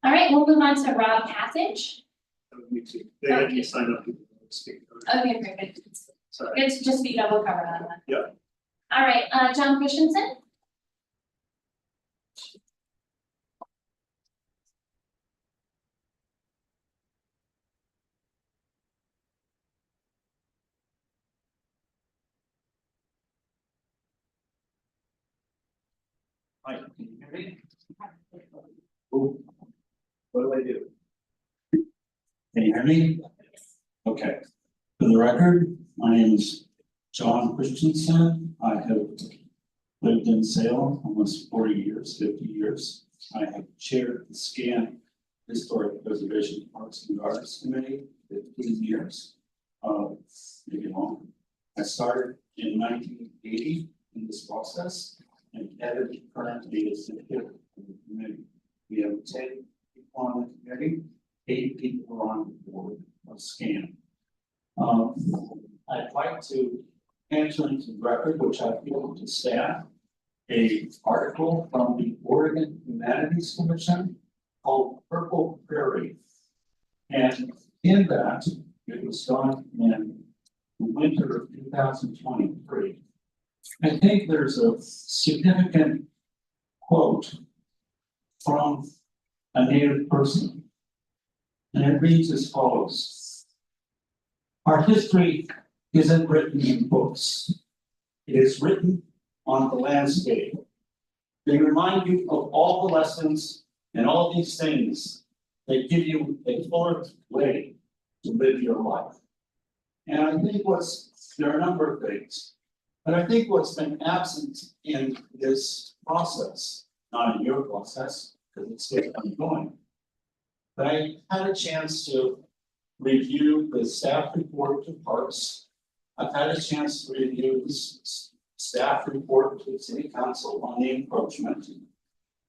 right, we'll move on to Rob Passage. Me too. They had me sign up to speak. Okay, perfect. Sorry. Good to just be double covered on that. Yeah. All right, John Christensen. Hi, can you hear me? Ooh, what do I do? Can you hear me? Okay. For the record, my name is John Christensen. I have lived in Salem almost 40 years, 50 years. I have chaired the SCAN Historic Preservation Parks and Gardens Committee 15 years, maybe longer. I started in 1980 in this process, and Ed currently is the head of the committee. We have 10 people on the committee, 8 people are on the board of SCAN. I'd like to enter into the record, which I've given to staff, an article from the Oregon Humanities Commission called Purple Prairie. And in that, it was done in the winter of 2023. I think there's a significant quote from a native person. And it reads as follows. Our history isn't written in books. It is written on the landscape. They remind you of all the lessons and all these things that give you a fuller way to live your life. And I think there are a number of things, but I think what's been absent in this process, not in your process, because it's still ongoing, but I had a chance to review the staff report to Parks. I've had a chance to review this staff report to the City Council on the encroachment.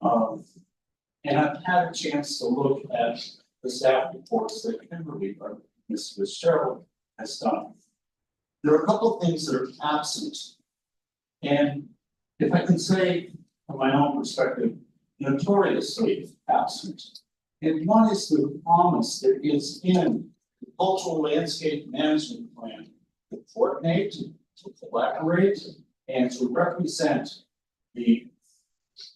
And I've had a chance to look at the staff reports that Kimberly or Ms. Fitzgerald has done. There are a couple of things that are absent. And if I can say from my own perspective, notoriously absent. And one is the promise that is in the cultural landscape management plan to coordinate, to collaborate, and to represent the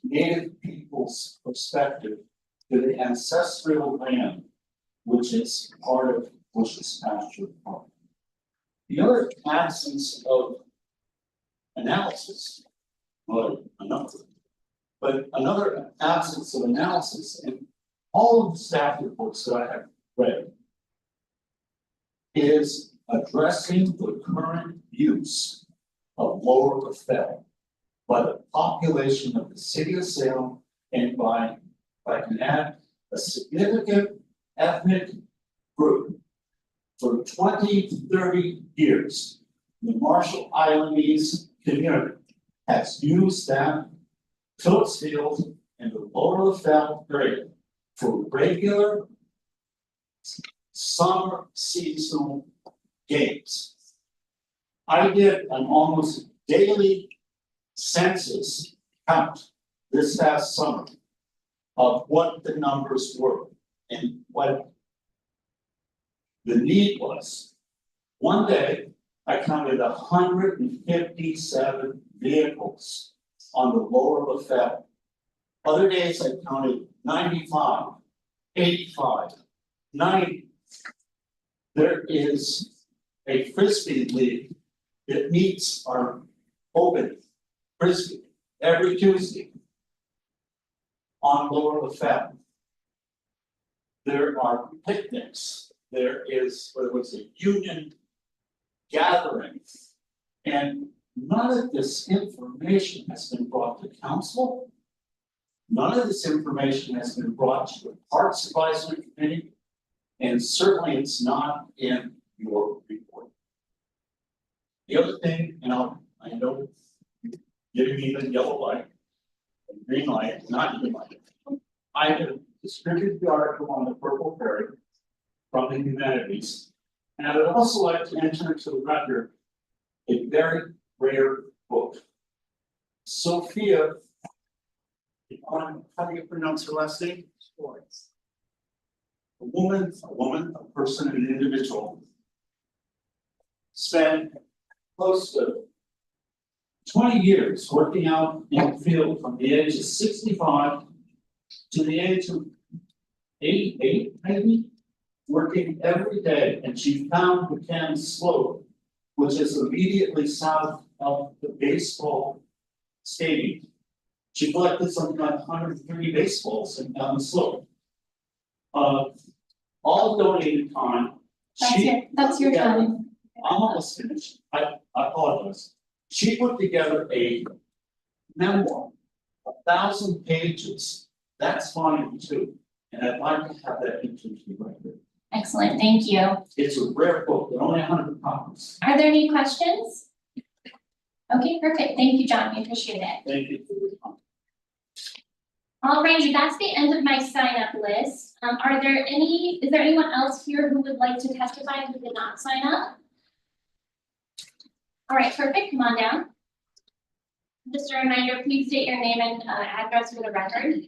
Native people's perspective to the ancestral land, which is part of Bush's Pasture Park. The other absence of analysis, well, another absence of analysis in all of the staff reports that I have read is addressing the current use of Lower Bethel by the population of the city of Salem, and by, if I can add, a significant ethnic group. For 20 to 30 years, the Marshall Islandese community has used that Phillips Field and the Lower Bethel area for regular summer seasonal games. I did an almost daily census count this past summer of what the numbers were and what the need was. One day, I counted 157 vehicles on the Lower Bethel. Other days, I counted 95, 85, 90. There is a Frisbee league that meets our open Frisbee every Tuesday. on Lower LaFette. There are picnics, there is, what was it, union gatherings. And none of this information has been brought to council. None of this information has been brought to the Parks Advisory Committee. And certainly it's not in your report. The other thing, I know you're giving me the yellow light, green light, not green light. I have distributed the article on the Purple Fairy from the humanities. And I would also like to enter into the record a very rare book. Sophia, how do you pronounce her last name? Sports. A woman, a person, an individual spent close to 20 years working out in the field from the age of 65 to the age of 88, maybe, working every day. And she found Buchanan Slope, which is immediately south of the baseball stadium. She collected something like 130 baseballs on the slope. All donated time. That's your Yeah. time. I'm almost finished. I apologize. She put together a memoir, 1,000 pages. That's volume 2. And I'd like to have that into the record. Excellent, thank you. It's a rare book, but only 100 copies. Are there any questions? Okay, perfect. Thank you, John. We appreciate it. Thank you for your time. All right, that's the end of my sign up list. Is there anyone else here who would like to testify who did not sign up? All right, perfect. Come on down. Just a reminder, please state your name and address for the record.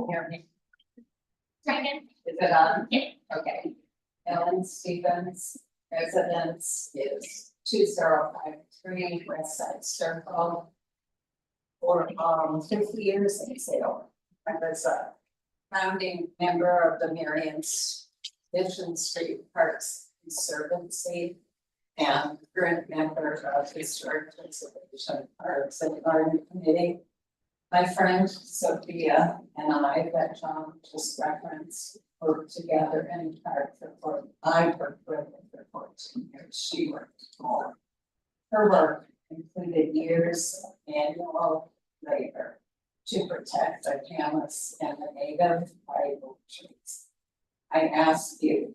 Hear me? Second. Is it on? Yeah. Okay. Ellen Stevens, residence is 2053 West Side Circle. For 50 years in Salem. I was a founding member of the Marion's Mission Street Parks Conservancy and current member of Historic Preservation Parks and Garden Committee. My friend Sophia and I, that John just referenced, worked together in park for, I worked with her for 14 years. She worked more. Her work included years of annual labor to protect the camas and the native white oak trees. I ask you,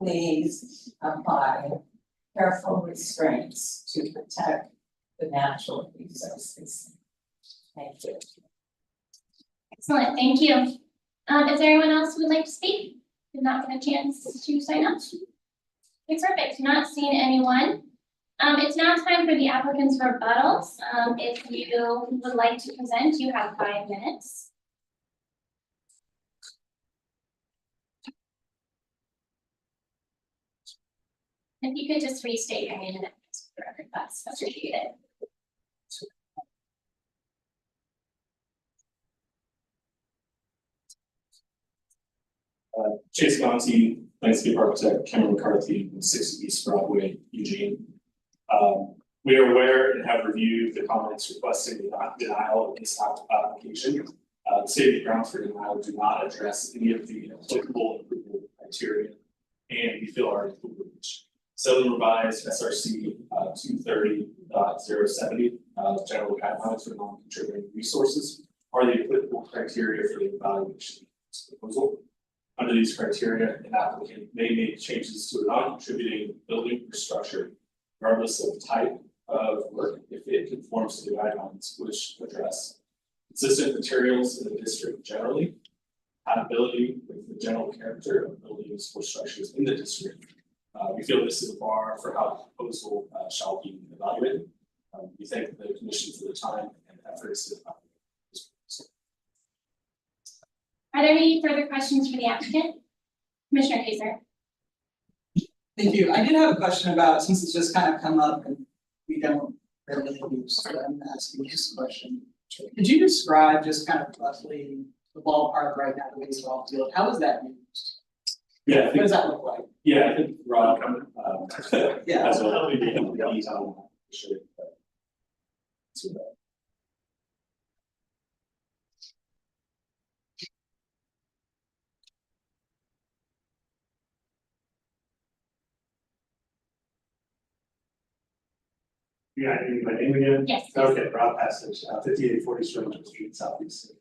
please apply careful restraints to protect the natural resources. Thank you. Excellent, thank you. Is there anyone else who would like to speak? Did not get a chance to sign up? Okay, perfect. Not seeing anyone. It's now time for the applicant's rebuttals. If you would like to present, you have 5 minutes. If you could just restate your name and address for the record, that's appreciated. Chase Gonti, landscape architect, Cameron McCarthy, 6 East Broadway, Eugene. We are aware and have reviewed the comments requesting the denial of this application. The state grounds for denial do not address any of the applicable approval criteria, and we feel are included. So revised SRC 230.070, general guidelines for non-contributing resources are the applicable criteria for the evaluation of this proposal. Under these criteria, an applicant may make changes to a non-contributing building or structure, regardless of the type of work, if it conforms to the guidelines which address consistent materials in the district generally, compatibility with the general character of buildings or structures in the district. We feel this is a bar for how the proposal shall be evaluated. We thank the commission for the time and efforts to evaluate this proposal. Are there any further questions for the applicant? Commissioner Kaiser. Thank you. I did have a question about, since it's just kind of come up and we don't really use, so I'm asking this question. Could you describe just kind of roughly the ballpark right now, the baseball field, how is that used? Yeah, I What think, does that look like? yeah, I think Rod coming, Yeah. as well, detail, sure. So, Yeah, I need my name again. Yes. Okay, Rob Passage, 5840 Sterling Street, Southeast.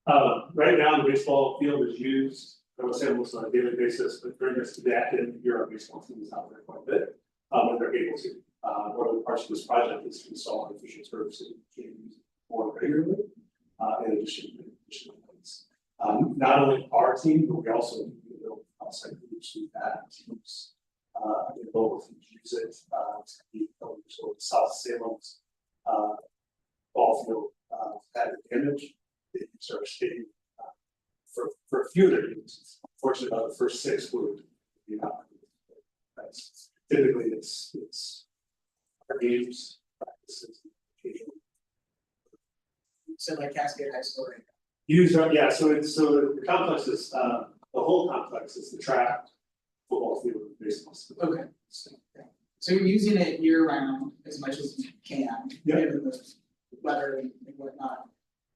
Right now, the baseball field is used, I would say almost on a daily basis, but during this active year, our baseball team is out there quite a bit. When they're able to, one of the parts of this project is to install artificial turf so we can use it more regularly, in addition to things. Not only our team, but we also build outside groups who have teams. Both use it, to be sort of South Salem's, ball field, had an image. They use our stadium, for a few of their games. Fortunately, about the first 6 would be not. That's typically it's our games, practices, occasionally. So like Cascade High School, right? Use our, yeah, so the complex is, the whole complex is the track, football field, baseball. Okay. So you're using it year round as much as you can, Yeah. given the weather and whatnot.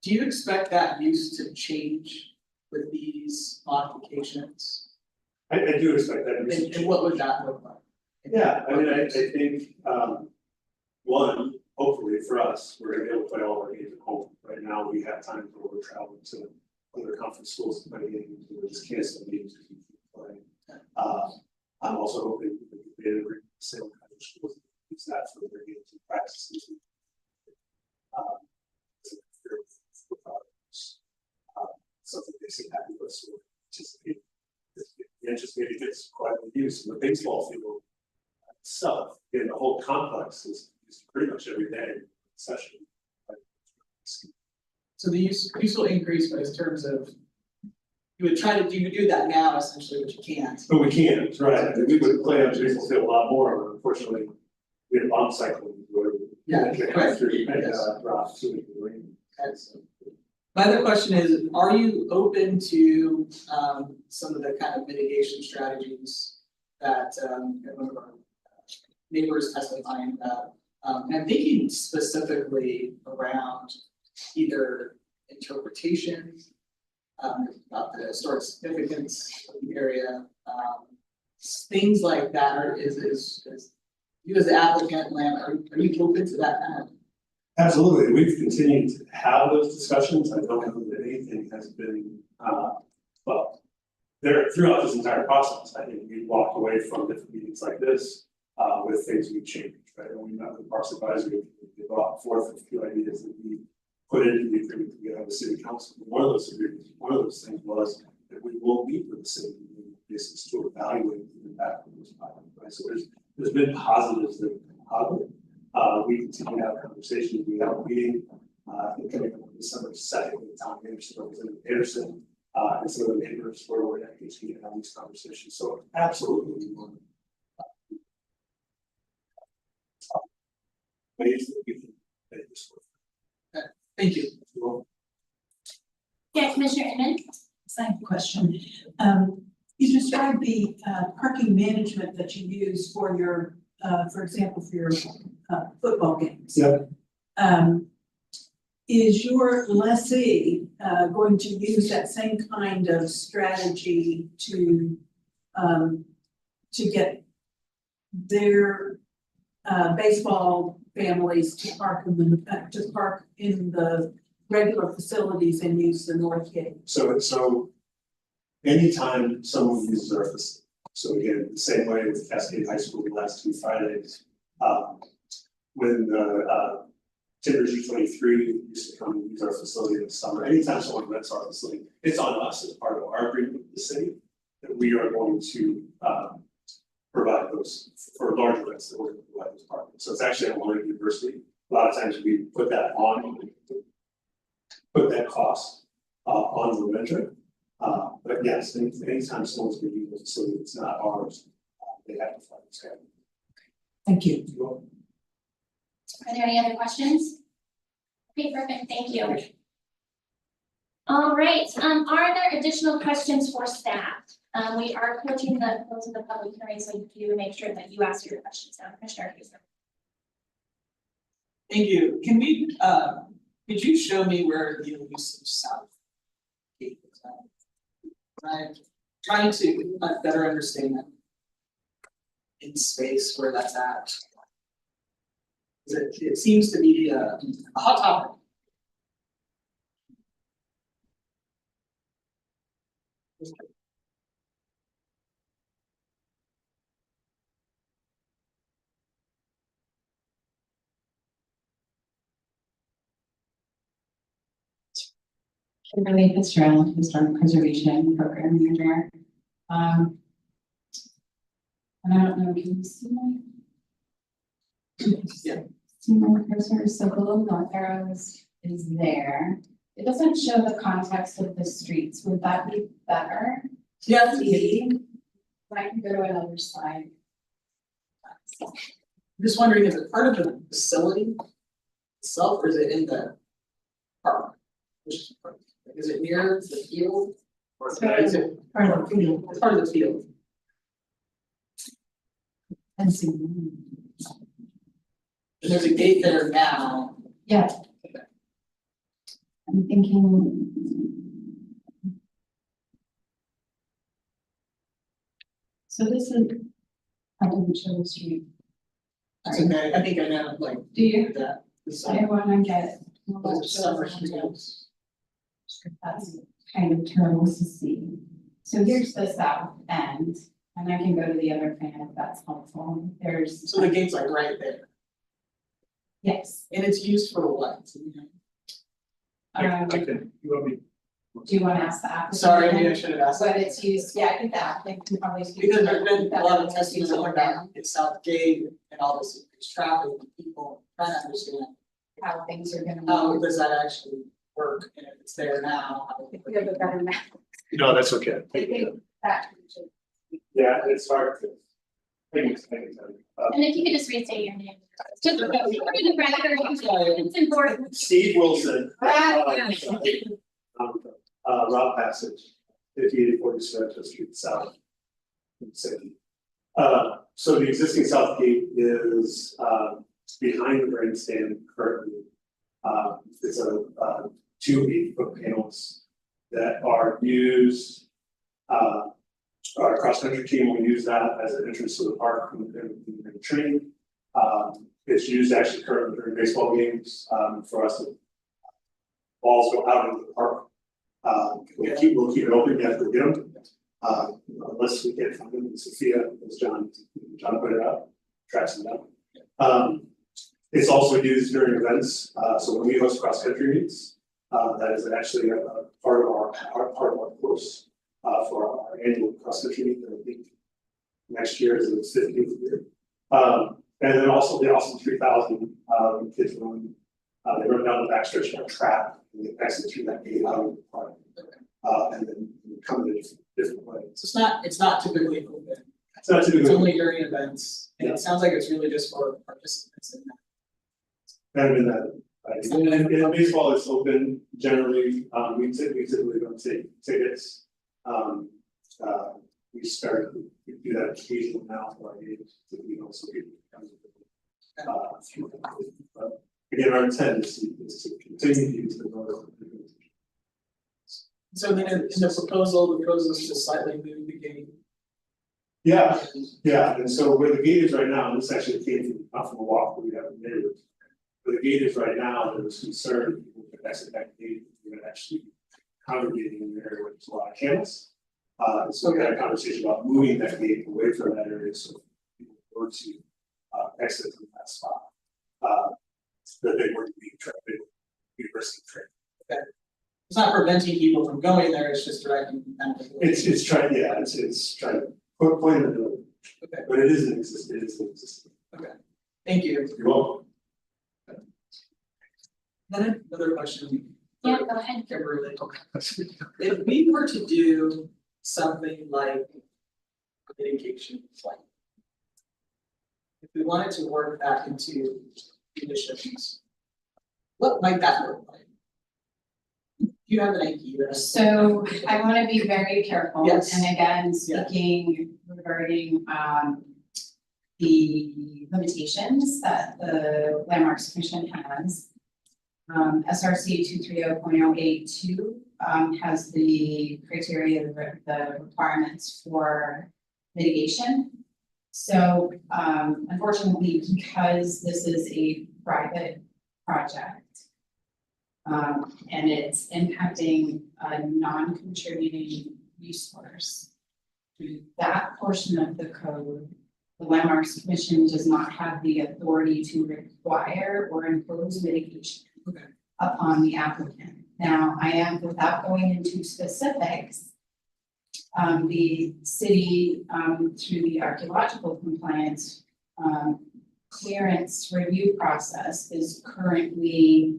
Do you expect that use to change with these modifications? I do expect that. And what would that look like? Yeah, I mean, I think, one, hopefully for us, we're gonna be able to play all our games at home. Right now, we have times where we're traveling to other conference schools to play games, we're just canceling games because we can't play. I'm also hoping that we can bring the same kind of schools, use that for their games and practices. Something they seem happy with, so anticipate. The anticipated gets quite a use in the baseball field itself, and the whole complex is used pretty much every day in session. So the use will increase, but in terms of, you would try to do that now essentially, but you can't. But we can't, right, and we would play on baseball field a lot more, but unfortunately, we had bomb cycling. Yeah, right. Drop to the rain. My other question is, are you open to some of the kind of mitigation strategies that one of our neighbors testifying about? And I'm thinking specifically around either interpretation about the historic significance of the area, things like that. Are is you as the applicant, Lam, are you open to that kind of? Absolutely, we've continued to have those discussions, I don't know that anything has been, well, there, throughout this entire process, I think we walked away from different meetings like this, with things we've changed, right? When we met with Parks Advisory, we brought forth a few ideas that we put into the agreement to get out of the city council. One of those agreements, one of those things was that we will meet with the city on a basis to evaluate the impact of those projects, right? So there's been positives that have come out of it. We continue to have conversations, we have a meeting, I think coming up December 2nd with Tom Anderson, Representative Anderson, and some of the neighbors where we're going to continue to have these conversations, so absolutely we want ways that we can make this work. Thank you. Yeah, Commissioner Inman? I have a question. You described the parking management that you use for your, for example, for your football games. Yeah. Is your lessee going to use that same kind of strategy to get their baseball families to park in the regular facilities and use the north gate? So anytime someone uses our facility, so again, the same way with Cascade High School the last 2 Fridays, when the Timbers U23 used to come and use our facility in the summer, anytime someone rents our facility, it's on us as part of our agreement with the city that we are going to provide those for large rents that we're going to provide those parking. So it's actually at Warren University. A lot of times we put that cost on the renter. But yes, anytime someone's going to use the facility, it's not ours, they have to fly the schedule. Thank you. Are there any other questions? Okay, perfect, thank you. All right, are there additional questions for staff? We are approaching the close of the public hearing, so do make sure that you ask your questions now, Commissioner Hughes. Thank you. Can we, could you show me where the use of South Gate is at? I'm trying to better understand that in space where that's at. It seems to be a hot topic. Kimberly Fitzgerald, Historic Preservation Program Manager. And I don't know, can you see my? Yeah. See my cursor, so the little north arrow is there. It doesn't show the context of the streets, would that be better? Yeah. See, I can go to another slide. I'm just wondering, is it part of the facility itself, or is it in the park? Which is part of it? Is it near the field? Or is it Part of the field. it's part of the field? And see. And there's a gate there now. Yeah. I'm thinking. So this is, I didn't show the street. That's okay, I think I know, like, Do you? that. I wanna get. Those are summer streets. That's kind of terrible to see. So here's the south end, and I can go to the other plan if that's helpful. There's. So the gate's like right there, Yes. and it's used for what? I can, you want me? Do you wanna ask the applicant? Sorry, maybe I should have asked. What it's used, yeah, I think the applicant can probably speak. Because to there's been that. a lot of testimony about it's South Gate and all this increased traffic, and people trying to understand How things are gonna. how move. does that actually work, and if it's there now, how. If we have a better map. No, that's okay. I think that. Yeah, it's hard to. I can tell you. And if you could just restate your name. Just for the record, it's important. Steve Wilson. Yeah. Route Passage, 5840 Street South. In the city. So the existing South Gate is, behind the grandstand currently. It's a, 2 8-foot panels that are used, our cross-country team will use that as an entrance to the park when they're training. It's used actually currently during baseball games, for us to. Balls go out into the park. We'll keep it open, you have to get them. Unless we get from them in Sophia, as John put it out, tracks them down. It's also used during events, so when we host cross-country meets, that is actually a part of our course. For our annual cross-country meet, that I think next year is its 50th year. And then also the Awesome 3000, kids run, they run down the backstretch of a track, and they exit through that gate out of the park. And then come in different ways. So it's not typically open, It's not typically. it's only during events, and Yeah. it sounds like it's really just for participants in that. Kind of in that, in baseball, it's open generally, we typically don't take tickets. We do that occasionally now for our games, so people come. But again, our intent is to continue to use the north. So then in the proposal, the proposal is to slightly move the gate. Yeah, and so where the gate is right now, and this actually came from, not from a walk, but we have a neighbor. Where the gate is right now, there was concern that people could exit that gate, we're gonna actually congregating in an area where there's a lot of cameras. So we had a conversation about moving that gate away from that area, so people were to exit from that spot. That they were being trained, university trained. Okay. It's not preventing people from going there, it's just directing them. It's trying, yeah, it's trying to point in the building. Okay. But it isn't existing, Okay, thank you. You're welcome. Then another question. Yeah, go ahead. Kimberly. If we were to do something like a mitigation plan. If we wanted to work that into conditions, what might that look like? Do you have an idea? So I want to be very careful. Yes. And again, Yeah. speaking regarding the limitations that the Landmarks Commission has. SRC 230.082 has the criteria, the requirements for mitigation. So unfortunately, because this is a private project, and it's impacting a non-contributing resource. Through that portion of the code, the Landmarks Commission does not have the authority to require or impose mitigation upon the applicant. Now, I am, without going into specifics, the city, through the archaeological compliance clearance review process is currently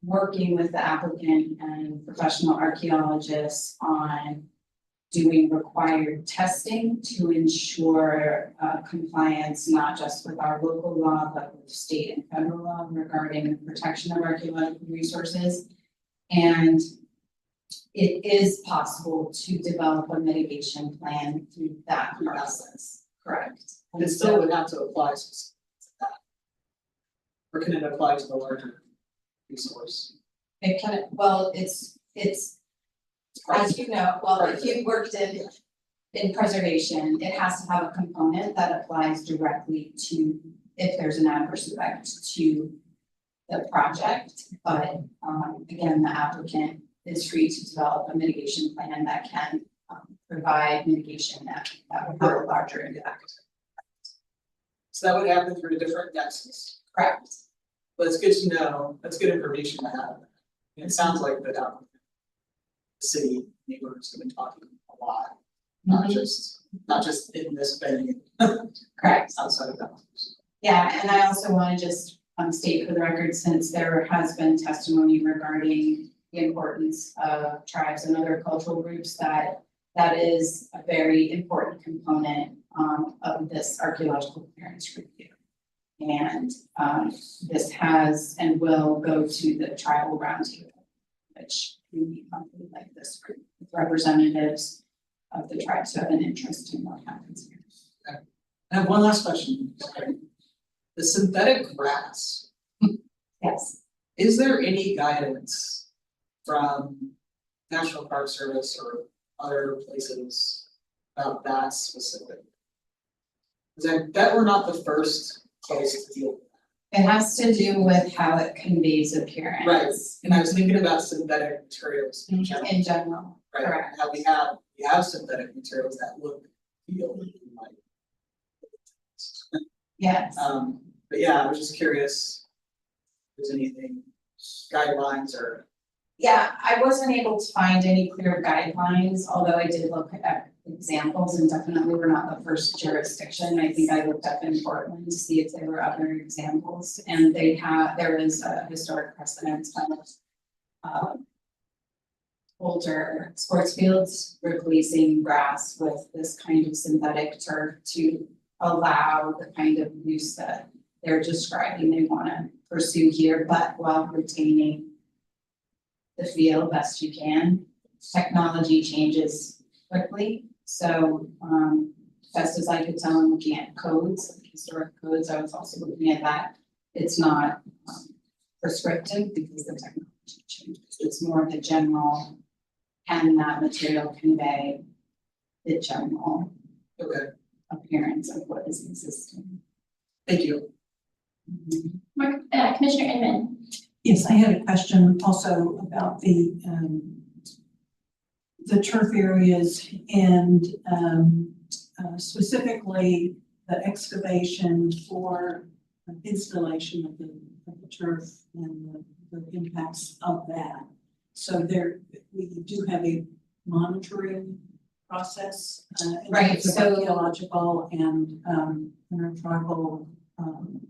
working with the applicant and professional archaeologists on doing required testing to ensure compliance, not just with our local law, but with state and federal law regarding the protection of archaeological resources. And it is possible to develop a mitigation plan through that process, correct? And it still would have to apply specifically to that. Or can it apply to the larger resource? It can, well, it's, as you know, well, if you've worked in preservation, it has to have a component that applies directly to, if there's an adverse effect to the project. But again, the applicant is free to develop a mitigation plan that can provide mitigation that would have a larger impact. So that would happen through a different nexus. Correct. But it's good to know, that's good information to have. And it sounds like the city neighbors have been talking a lot, not just in this venue. Correct. Outside of that. Yeah, and I also want to just state for the record, since there has been testimony regarding the importance of tribes and other cultural groups, that is a very important component of this archaeological clearance review. And this has and will go to the tribal roundtable, which we need something like this group with representatives of the tribes who have an interest in what happens here. Okay. I have one last question. Okay. The synthetic grass, Yes. is there any guidance from National Park Service or other places about that specific? Because I bet we're not the first place to deal with that. It has to do with how it conveys appearance. Right, and I was thinking about synthetic materials in general. In general, Right, correct. how we have synthetic materials that look, feel like. Yes. But yeah, I was just curious if there's anything, guidelines or. Yeah, I wasn't able to find any clear guidelines, although I did look at examples, and definitely we're not the first jurisdiction. I think I looked up in Portland to see if there were other examples, and there is a historic precedent of older sports fields replacing grass with this kind of synthetic turf to allow the kind of use that they're describing they want to pursue here, but while retaining the feel best you can. Technology changes quickly, so best as I could tell, I'm looking at codes, like historic codes, I was also looking at that. It's not prescriptive because the technology changes, it's more the general, can that material convey the general appearance of what is existing. Thank you. Commissioner Inman. Yes, I had a question also about the turf areas and specifically the excavation for installation of the turf and the impacts of that. So we do have a monitoring process in Right, terms of so- archaeological and intertribal.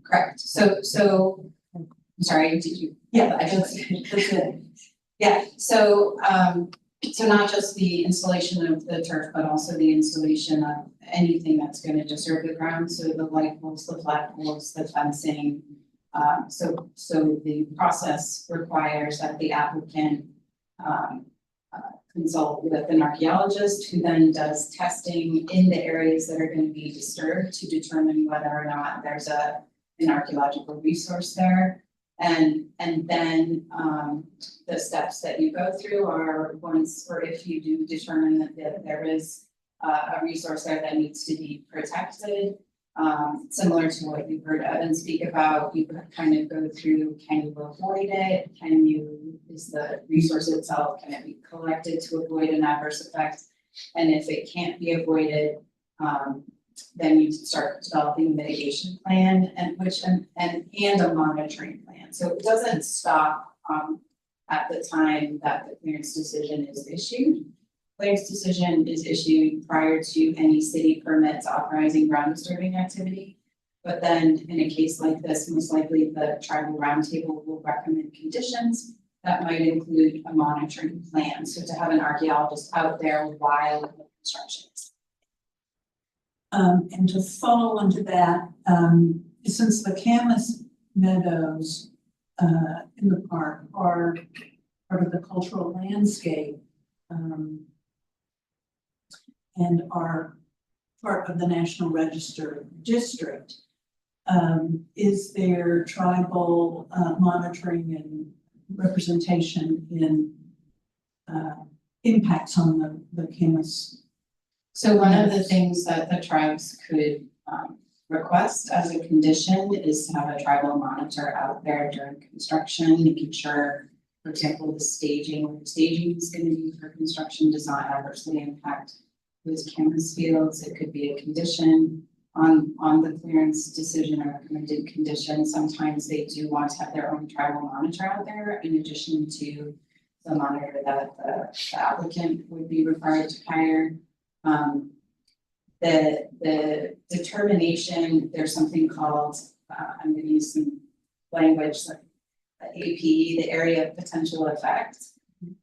Correct, so, I'm sorry, did you? Yeah, that's it. Yeah, so not just the installation of the turf, but also the installation of anything that's gonna disturb the ground, so the light poles, the flag poles, the fencing. So the process requires that the applicant consult with an archaeologist who then does testing in the areas that are gonna be disturbed to determine whether or not there's an archaeological resource there. And then, the steps that you go through are once, or if you do determine that there is a resource there that needs to be protected, similar to what you heard Evan speak about, you kind of go through, can you avoid it? Is the resource itself, can it be collected to avoid an adverse effect? And if it can't be avoided, then you start developing a mitigation plan and a monitoring plan. So it doesn't stop, at the time that the clearance decision is issued. Clearance decision is issued prior to any city permits authorizing ground disturbing activity. But then in a case like this, most likely the tribal roundtable will recommend conditions that might include a monitoring plan. So to have an archaeologist out there while the construction is. And to follow onto that, since the Camas Meadows in the park are part of the cultural landscape, and are part of the National Register district, is there tribal monitoring and representation in impacts on the Camas? So one of the things that the tribes could request as a condition is to have a tribal monitor out there during construction, making sure, for example, the staging is going to be for construction does not adversely impact those Camas fields. It could be a condition on the clearance decision or recommended condition. Sometimes they do want to have their own tribal monitor out there in addition to the monitor that the applicant would be required to hire. The determination, there's something called, I'm going to use some language like AP, the area of potential effect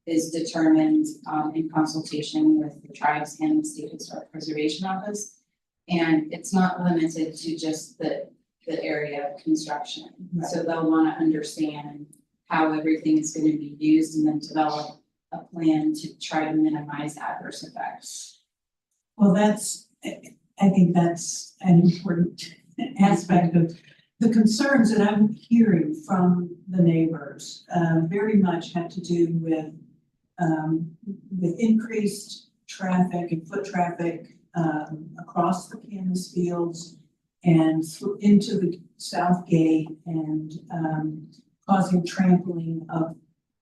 is determined in consultation with the tribes and the State Historic Preservation Office. And it's not limited to just the area of construction. Right. So they'll want to understand how everything is going to be used and then develop a plan to try to minimize adverse effects. Well, I think that's an important aspect of the concerns that I'm hearing from the neighbors. Very much have to do with increased traffic and foot traffic across the Camas fields and into the South Gate and causing trampling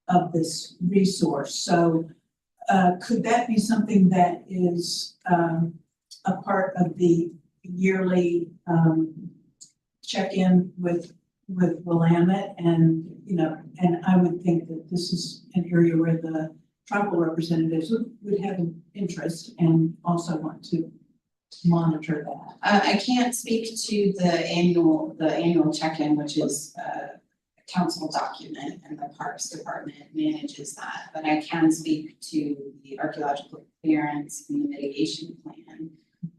of this resource. So could that be something that is a part of the yearly check-in with Willamette? And and I would think that this is an area where the tribal representatives would have an interest and also want to monitor that. I can't speak to the annual check-in, which is a council document, and the Parks Department manages that. But I can speak to the archaeological clearance and the mitigation plan,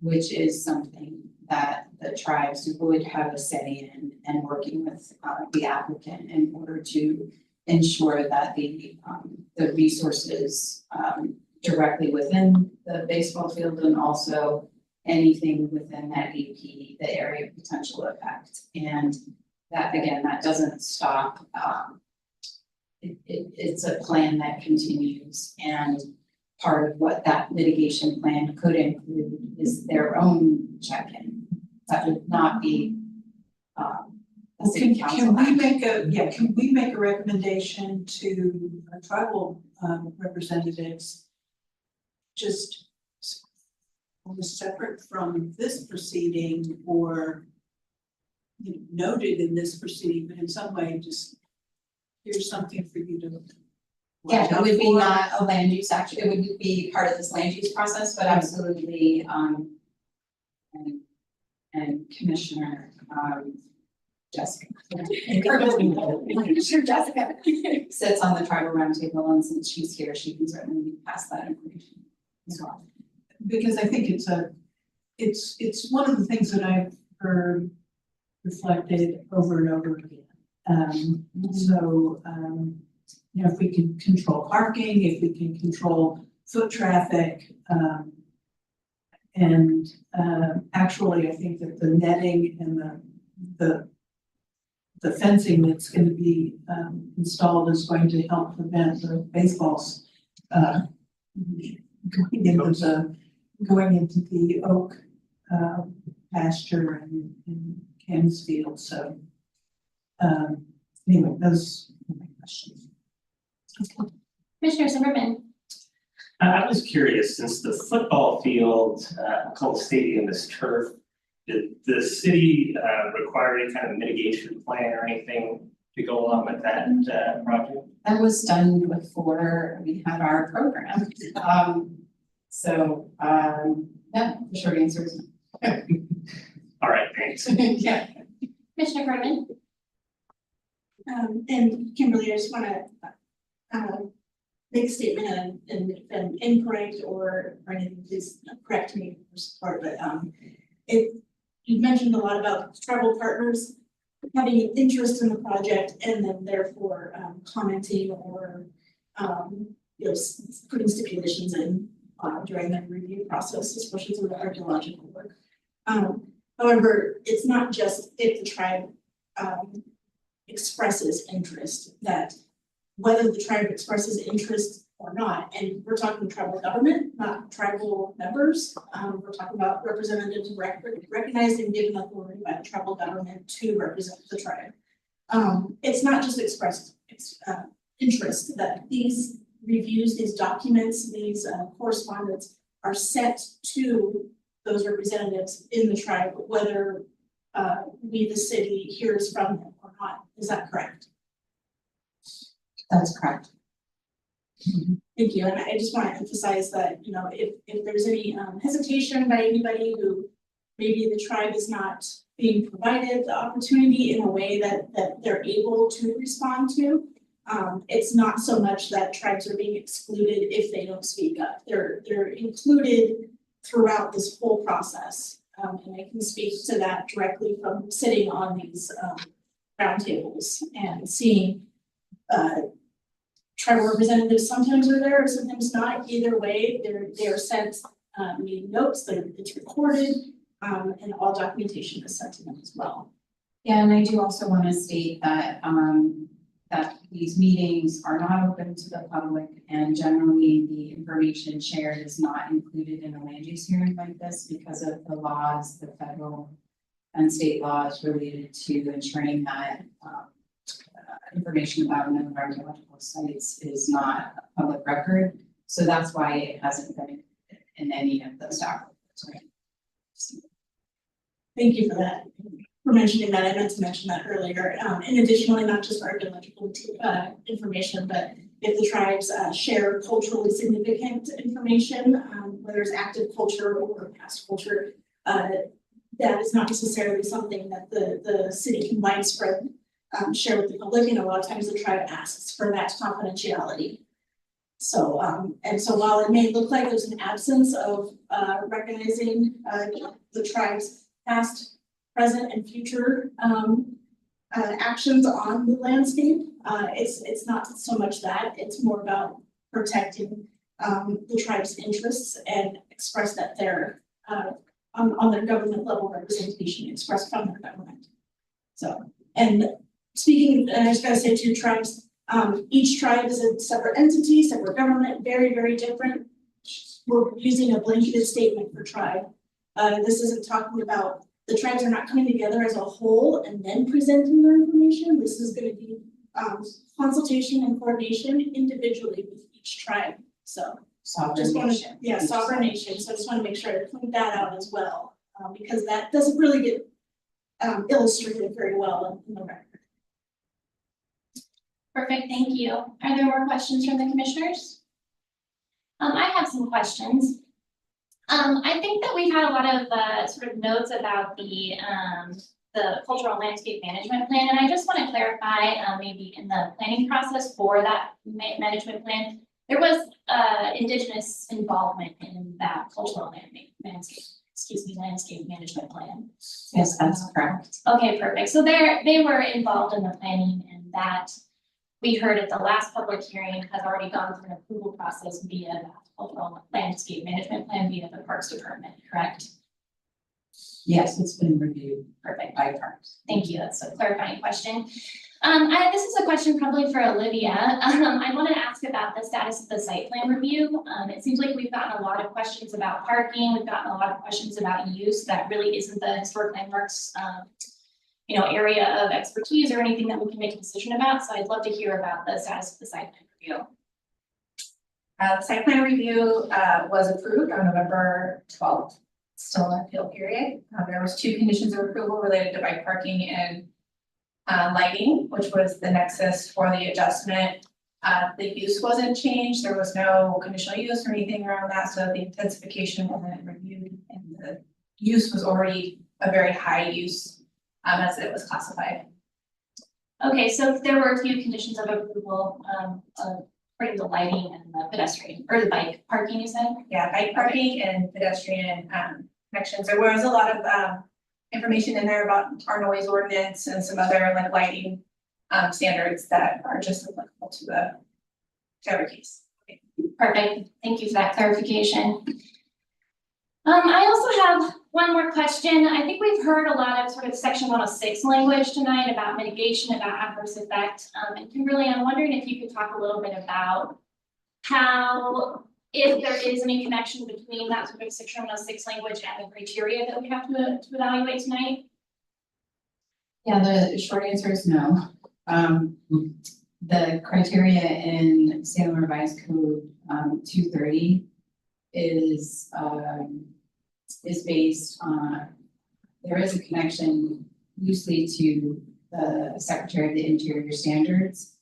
which is something that the tribes would have a say in, and working with the applicant in order to ensure that the resources directly within the baseball field and also anything within that AP, the area of potential effect. And that, again, that doesn't stop. It's a plan that continues, and part of what that mitigation plan could include is their own check-in. That would not be a city council. Can we make a recommendation to tribal representatives just separate from this proceeding, or noted in this proceeding, but in some way just here's something for you to. Yeah, it would be not a land use action, it would be part of this land use process, but absolutely, and Commissioner, Jessica. Commissioner Jessica sits on the tribal roundtable, and since she's here, she can certainly pass that information as well. Because I think it's one of the things that I've heard reflected over and over again. So you know, if we can control parking, if we can control foot traffic, and actually, I think that the netting and the fencing that's gonna be installed is going to help prevent the baseballs going into the oak pasture and Cam's field, so anyway, those are my questions. Commissioner Zimmerman, I was curious, since the football field, called stadium is turf, did the city, require any kind of mitigation plan or anything to go along with that, project? That was done before we had our program. Yeah, the short answer is no. All right, thanks. Yeah. Commissioner Furman, And Kimberly, I just wanna, make a statement and if I'm incorrect or anything, please correct me for support, but, you mentioned a lot about tribal partners having an interest in the project and then therefore, commenting or, you know, putting stipulations in, during the review process, especially for the archaeological work. However, it's not just if the tribe, expresses interest, that whether the tribe expresses interest or not, and we're talking tribal government, not tribal members. We're talking about representatives recognized and given authority by the tribal government to represent the tribe. It's not just expressed interest, that these reviews, these documents, these correspondence are sent to those representatives in the tribe, whether we, the city, hears from them or not. Is that correct? That's correct. Thank you, and I just want to emphasize that, you know, if there's any hesitation by anybody who maybe the tribe is not being provided the opportunity in a way that they're able to respond to, it's not so much that tribes are being excluded if they don't speak up. They're included throughout this whole process, and I can speak to that directly from sitting on these roundtables and seeing tribal representatives sometimes are there, sometimes not. Either way, they're sent meeting notes, it's recorded, and all documentation is sent to them as well. Yeah, and I do also want to state that that these meetings are not open to the public, and generally the information shared is not included in a land use hearing like this because of the laws, the federal and state laws related to ensuring that information about known archaeological sites is not a public record. So that's why it hasn't been in any of those documents, right? Thank you for that, for mentioning that. I meant to mention that earlier. And additionally, not just archaeological information, but if the tribes share culturally significant information, whether it's active culture or past culture, that is not necessarily something that the city can widespread share with the public, and a lot of times the tribe asks for that confidentiality. So, and so while it may look like there's an absence of recognizing the tribe's past, present, and future actions on the landscape, it's not so much that, it's more about protecting the tribe's interests and express that they're on their government level representation expressed from their government. So, and speaking, and I just gotta say to tribes, each tribe is a separate entity, separate government, very, very different. We're using a blanketed statement for tribe. This isn't talking about the tribes are not coming together as a whole and then presenting their information. This is gonna be consultation and coordination individually with each tribe, so. Sovereign nation. Yeah, sovereign nation, so I just wanna make sure to point that out as well, because that doesn't really get illustrated very well in the record. perfect, thank you. Are there more questions from the commissioners? I have some questions. I think that we've had a lot of sort of notes about the cultural landscape management plan, and I just want to clarify, maybe in the planning process for that management plan, there was Indigenous involvement in that cultural landscape management plan. Yes, that's correct. Okay, perfect. So they were involved in the planning, and that we heard at the last public hearing has already gone through an approval process via the cultural landscape management plan via the Parks Department, correct? Yes, it's been reviewed Perfect. by Parks. Thank you. That's a clarifying question. This is a question probably for Olivia. I want to ask about the status of the site plan review. It seems like we've gotten a lot of questions about parking. We've gotten a lot of questions about use that really isn't the historic landmarks, area of expertise or anything that we can make a decision about. So I'd love to hear about the status of the site plan review. The site plan review was approved on November 12th, still in appeal period. There was 2 conditions of approval related to bike parking and lighting, which was the nexus for the adjustment. The use wasn't changed. There was no conditional use or anything around that, so the intensification wasn't reviewed and the use was already a very high use as it was classified. Okay, so there were a few conditions of approval, according to the lighting and the pedestrian, or the bike parking, you said? Yeah, bike parking and pedestrian connections. There was a lot of information in there about our noise ordinance and some other like lighting standards that are just applicable to every case. Okay. Perfect. Thank you for that clarification. I also have one more question. I think we've heard a lot of sort of section 106 language tonight about mitigation, about adverse effect. And Kimberly, I'm wondering if you could talk a little bit about how, if there is any connection between that sort of section 106 language and the criteria that we have to evaluate tonight. Yeah, the short answer is no. The criteria in Salem Revised Code 230 is based on, there is a connection loosely to the Secretary of the Interior standards.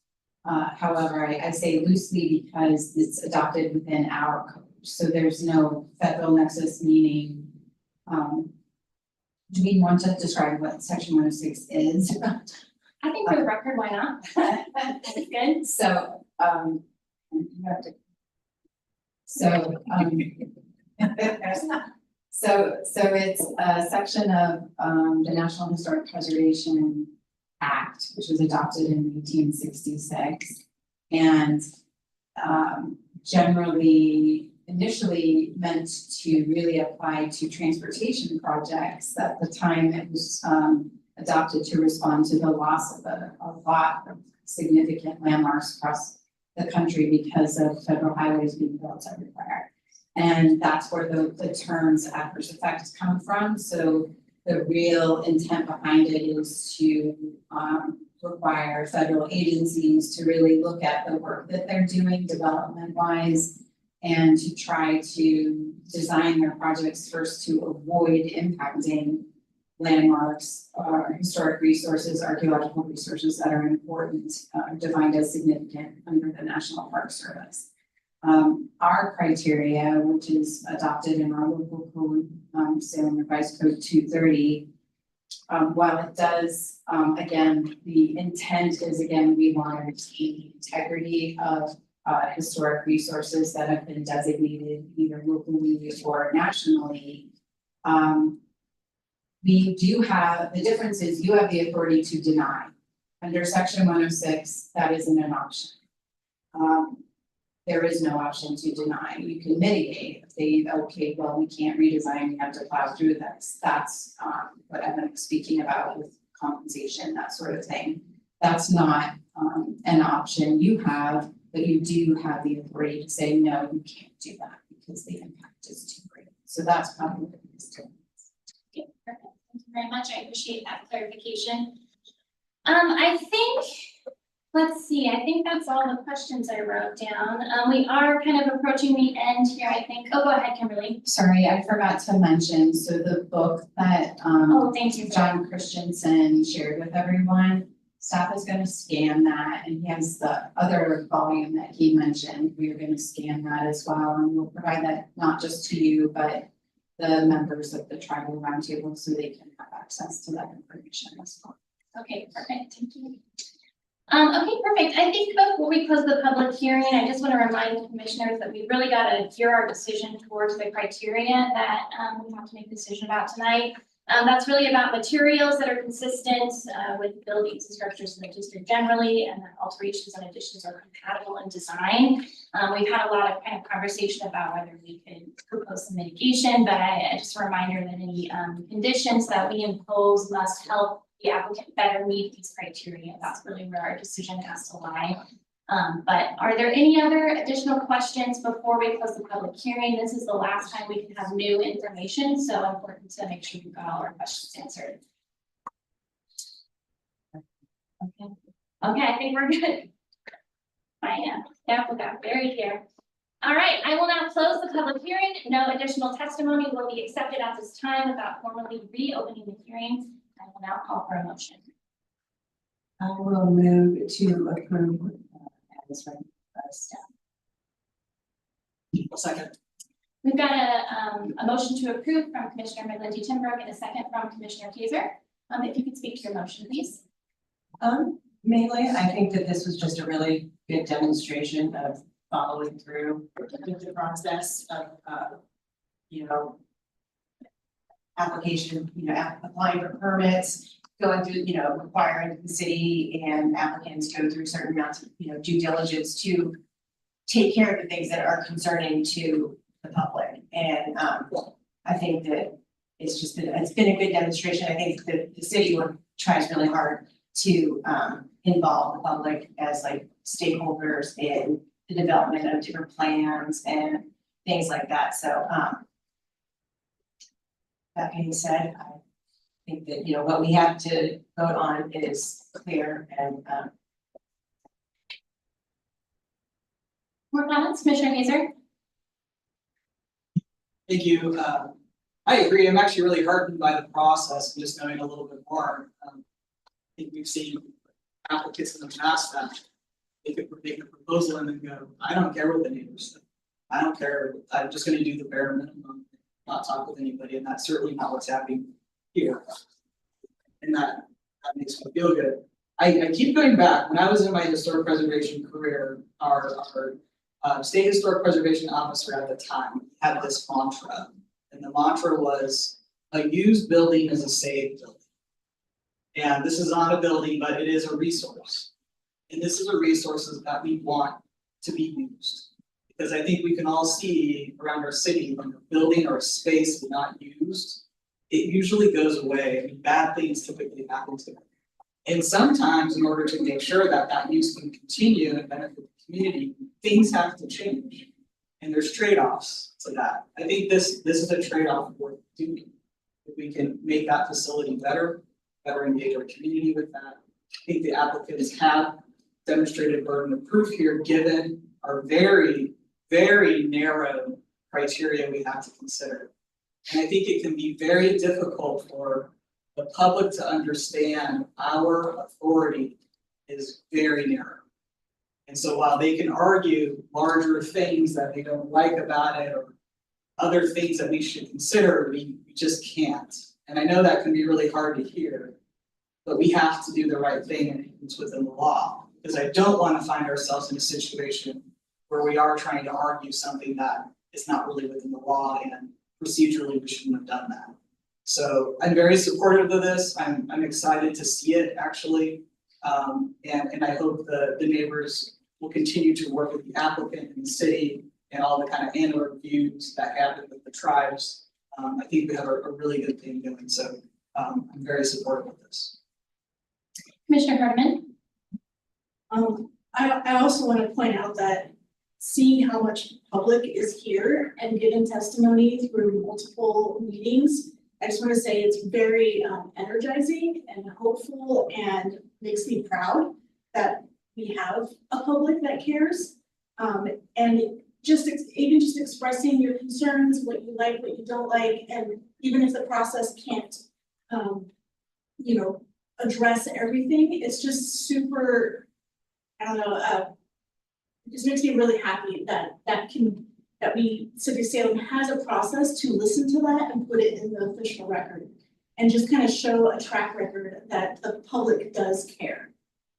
However, I say loosely because it's adopted within our code. So there's no federal nexus, meaning, do we want to describe what section 106 is? I think for the record, why not? That's good. So, you have to. So it's a section of the National Historic Preservation Act, which was adopted in 1866, and initially meant to really apply to transportation projects. At the time, it was adopted to respond to the loss of a lot of significant landmarks across the country because of federal highways being built everywhere. And that's where the terms adverse effects come from. So the real intent behind it is to require federal agencies to really look at the work that they're doing development wise and to try to design their projects first to avoid impacting landmarks, historic resources, archaeological resources that are important, defined as significant under the National Park Service. Our criteria, which is adopted in our local code, Salem Revised Code 230, while it does, again, the intent is, again, we want the integrity of historic resources that have been designated either locally or nationally. We do have, the difference is you have the authority to deny. Under section 106, that isn't an option. There is no option to deny. You can mitigate, say, okay, well, we can't redesign, we have to plow through this. That's what I'm speaking about with compensation, that sort of thing. That's not an option you have, but you do have the authority to say, no, you can't do that because the impact is too great. So that's probably what it is to. Okay, perfect. Thank you very much. I appreciate that clarification. I think, let's see, I think that's all the questions I wrote down. We are kind of approaching the end here, I think. Oh, go ahead, Kimberly. Sorry, I forgot to mention, so the book that oh, thank you. John Christensen shared with everyone, staff is going to scan that, and he has the other volume that he mentioned. We are going to scan that as well, and we'll provide that not just to you, but the members of the tribal roundtable so they can have access to that information as well. Okay, perfect. Thank you. Okay, perfect. I think before we close the public hearing, I just want to remind commissioners that we really got to gear our decision towards the criteria that we have to make a decision about tonight. That's really about materials that are consistent with buildings and structures in the district generally, and that alterations and additions are compatible in design. We've had a lot of kind of conversation about whether we could propose some mitigation, but just a reminder that any conditions that we impose must help the applicant better meet these criteria. That's really where our decision has to lie. But are there any other additional questions before we close the public hearing? This is the last time we can have new information, so important to make sure we've got all our questions answered. Okay, I think we're good. Staff got very clear. All right, I will now close the public hearing. No additional testimony will be accepted at this time without formally reopening the hearing. I will now call for a motion. I will move to approve as recommended by staff. A second. We've got a motion to approve from Commissioner McGlinty Timbrook and a second from Commissioner Kaiser. If you could speak to your motion, please. Mainly, I think that this was just a really good demonstration of following through with the process of, application, applying for permits, going through, requiring the city and applicants go through certain amounts of, due diligence to take care of the things that are concerning to the public. And I think that it's been a good demonstration. I think that the city tries really hard to involve the public as like stakeholders in the development of different plans and things like that. So that being said, I think that, what we have to vote on is clear and more comments, Commissioner Kaiser? Thank you. I agree. I'm actually really heartened by the process and just knowing a little bit more. I think we've seen applicants in the past that they could make a proposal and then go, I don't care what the neighbors think. I don't care. I'm just going to do the bare minimum, not talk with anybody. And that's certainly not what's happening here. And that makes me feel good. I keep going back. When I was in my historic preservation career, our state historic preservation officer at the time had this mantra. And the mantra was, a used building is a saved building. And this is not a building, but it is a resource. And this is a resource that we want to be used. Because I think we can all see around our city, when a building or a space is not used, it usually goes away. I mean, bad things typically happen to it. And sometimes in order to make sure that that use can continue and benefit the community, things have to change. And there's trade-offs to that. I think this is a trade-off worth doing. If we can make that facility better engage our community with that. I think the applicants have demonstrated burden of proof here, given our very, very narrow criteria we have to consider. And I think it can be very difficult for the public to understand our authority is very narrow. And so while they can argue larger things that they don't like about it or other things that we should consider, we just can't. And I know that can be really hard to hear, but we have to do the right thing and it's within the law. Because I don't want to find ourselves in a situation where we are trying to argue something that is not really within the law and procedurally we shouldn't have done that. So I'm very supportive of this. I'm excited to see it actually. And I hope the neighbors will continue to work with the applicant and the city and all the kind of annual reviews that happen with the tribes. I think we have a really good thing going. So I'm very supportive of this. Commissioner Hardeman? I also want to point out that seeing how much public is here and giving testimony through multiple meetings, I just want to say it's very energizing and hopeful and makes me proud that we have a public that cares. And even just expressing your concerns, what you like, what you don't like, and even if the process can't, address everything, it's just super, I don't know, it just makes me really happy that City of Salem has a process to listen to that and put it in the official record. And just kind of show a track record that the public does care.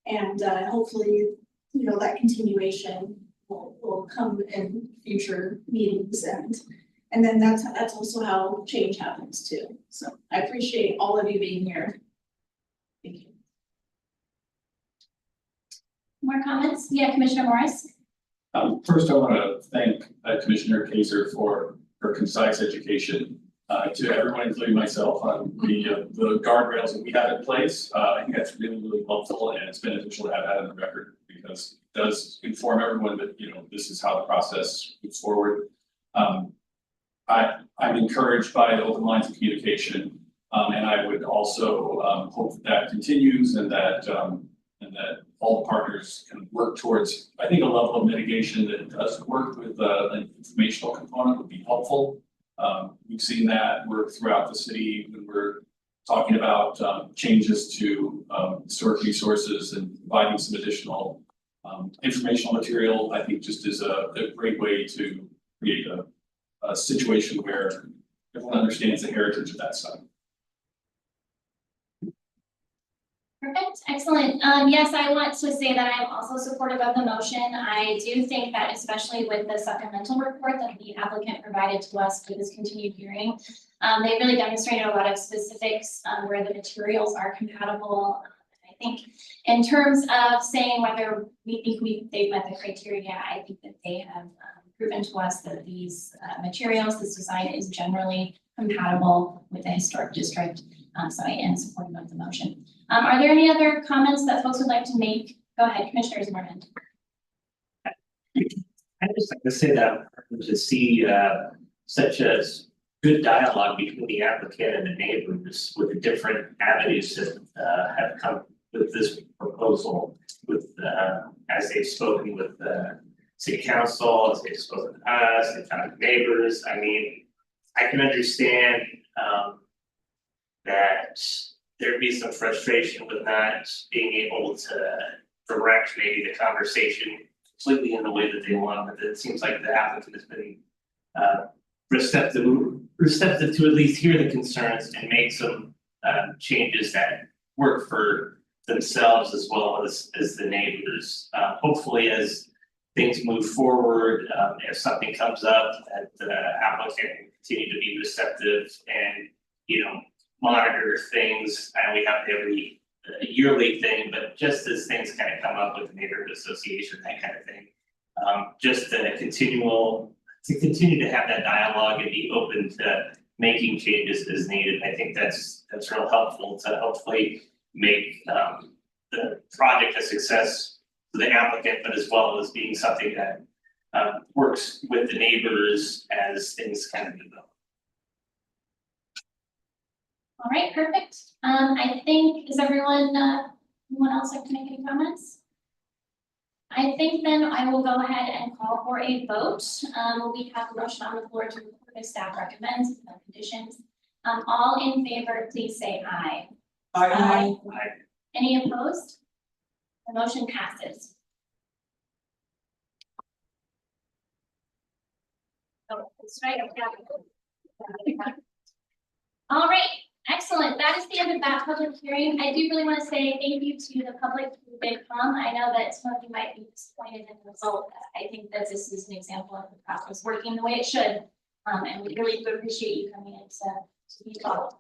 And hopefully, that continuation will come in future meetings And then that's also how change happens too. So I appreciate all of you being here. Thank you. More comments? Yeah, Commissioner Morris? First, I want to thank Commissioner Kaiser for her concise education to everyone, including myself, on the guardrails that we have in place. I think that's really, really helpful, and it's beneficial to have that on the record because it does inform everyone that, this is how the process moves forward. I'm encouraged by the open lines of communication, and I would also hope that continues and that all the partners can work towards, I think, a level of mitigation that does work with an informational component would be helpful. We've seen that work throughout the city when we're talking about changes to historic resources and providing some additional informational material. I think just is a great way to create a situation where everyone understands the heritage of that site. Perfect, excellent. Yes, I want to say that I'm also supportive of the motion. I do think that especially with the supplemental report that the applicant provided to us for this continued hearing, they really demonstrated a lot of specifics where the materials are compatible. I think in terms of saying whether we think they've met the criteria, I think that they have proven to us that these materials, this design is generally compatible with the historic district. So I am supportive of the motion. Are there any other comments that folks would like to make? Go ahead, Commissioner Zimmerman. I'd just like to say that to see such a good dialogue between the applicant and the neighbors with the different avenues that have come with this proposal, with as they've spoken with the city council, as they've spoken to us, they've talked to neighbors. I mean, I can understand that there'd be some frustration with not being able to direct maybe the conversation completely in the way that they want, but it seems like the applicant has been receptive to at least hear the concerns and make some changes that work for themselves as well as the neighbors. Hopefully, as things move forward, if something comes up, that the applicant can continue to be receptive and, monitor things. And we have every yearly thing, but just as things kind of come up with the neighborhood association, that kind of thing. Just to continue to have that dialogue and be open to making changes as needed. I think that's real helpful to hopefully make the project a success for the applicant, but as well as being something that works with the neighbors as things kind of develop. All right, perfect. I think, is anyone else like to make any comments? I think then I will go ahead and call for a vote. We have a motion on the floor to approve the staff recommends with no conditions. All in favor, please say aye. Aye. Any opposed? The motion passes. Oh, that's right. All right. Excellent. That is the end of that public hearing. I do really want to say thank you to the public who did come. I know that some of you might be disappointed in the result. I think that this is an example of the process working the way it should. And we really do appreciate you coming in to be followed.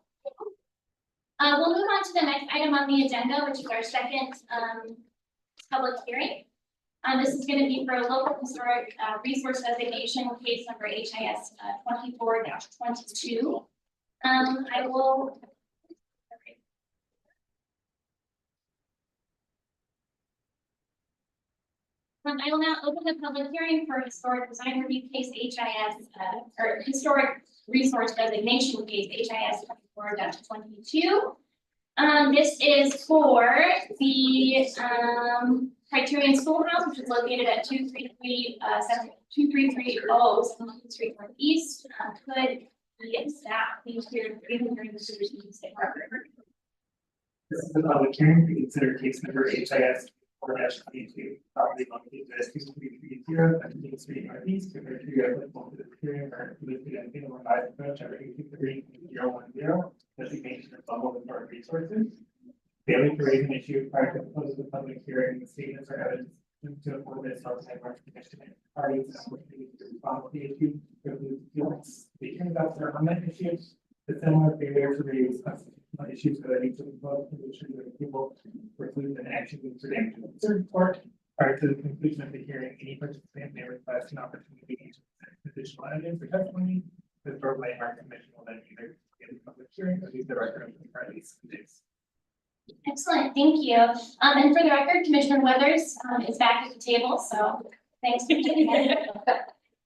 We'll move on to the next item on the agenda, which is our second public hearing. This is going to be for a local historic resource designation, case number HIS 24-22. I will. Okay. I will now open the public hearing for historic design review case HIS or historic resource designation case HIS 24-22. This is for the Criterion Schoolhouse, which is located at 2330 17th Street Northeast. Could the staff please hear during the superintendent's department? This is the public hearing to consider case number HIS 4-22, property located at 2330 17th Street Northeast, compared to the applicable to the hearing or listed as being revised approach number 823-010, designation of bubble historic resources. Failing to raise an issue prior to the close of the public hearing, the statements are evidence to afford this outside market commission parties and opportunity to respond to the issue, include feelings, the speaking about the environment issues, the similar failure to raise constitutional issues relating to the vote position of people preclude an action with redemption of the report. Prior to the conclusion of the hearing, any participant may request an opportunity to present additional evidence or testimony. The Historic Landmark Commission will then either begin the public hearing or leave the record of the parties. Excellent, thank you. And for the record, Commissioner Weathers, is back at the table, so thanks for being here.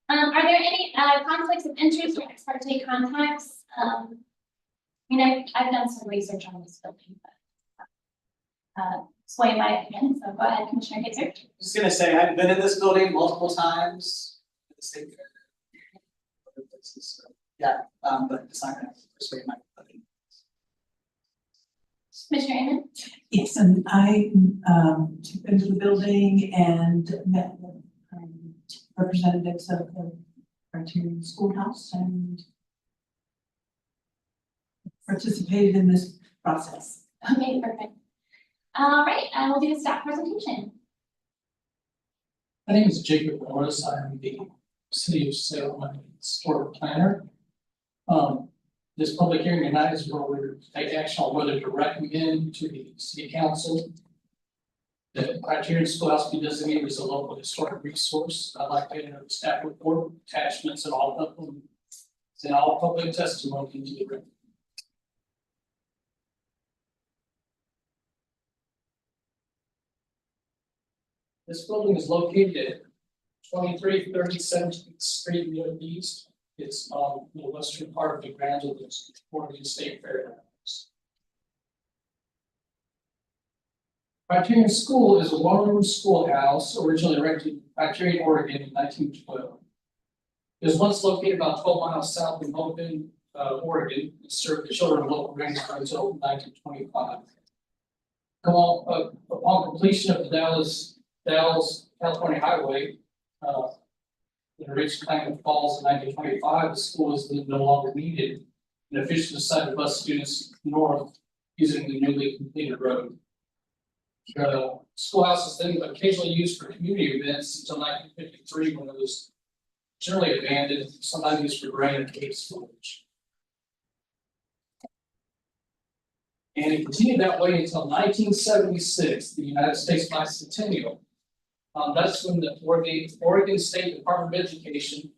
Are there any, conflicts of interest or ex parte contacts? I mean, I've done some research on this building, but, sway my opinion, so go ahead, Commissioner Kaiser. Just gonna say, I've been in this building multiple times. The same. Other places, so, yeah, but it's not gonna persuade my opinion. Commissioner Amon? Yes, and I took into the building and met with representatives of the Criterion Schoolhouse and participated in this process. Okay, perfect. All right, I will do the staff presentation. My name is Jacob Morris. I'm the City of Salem Historic Planner. This public hearing tonight is where we take action on whether to recommend to the City Council that Criterion Schoolhouse be designated as a local historic resource. I'd like to enter the staff report, attachments, and all of them, and all public testimony into the record. This building is located at 2337th Street Northeast. It's on the western part of the grounds of the Oregon State Fairgrounds. Criterion School is a one-room schoolhouse originally erected in Criterion, Oregon in 1912. It was once located about 12 miles south of Logan, Oregon, and served the children of local range until 1925. Upon completion of the Dallas California Highway, when it reached Klamath Falls in 1925, the school was then no longer needed, and officials decided to bus students north using the newly completed road. The schoolhouse was then occasionally used for community events until 1953, when it was generally abandoned, sometimes used for grain and cave storage. And it continued that way until 1976, the United States bicentennial. That's when the Oregon State Department of Education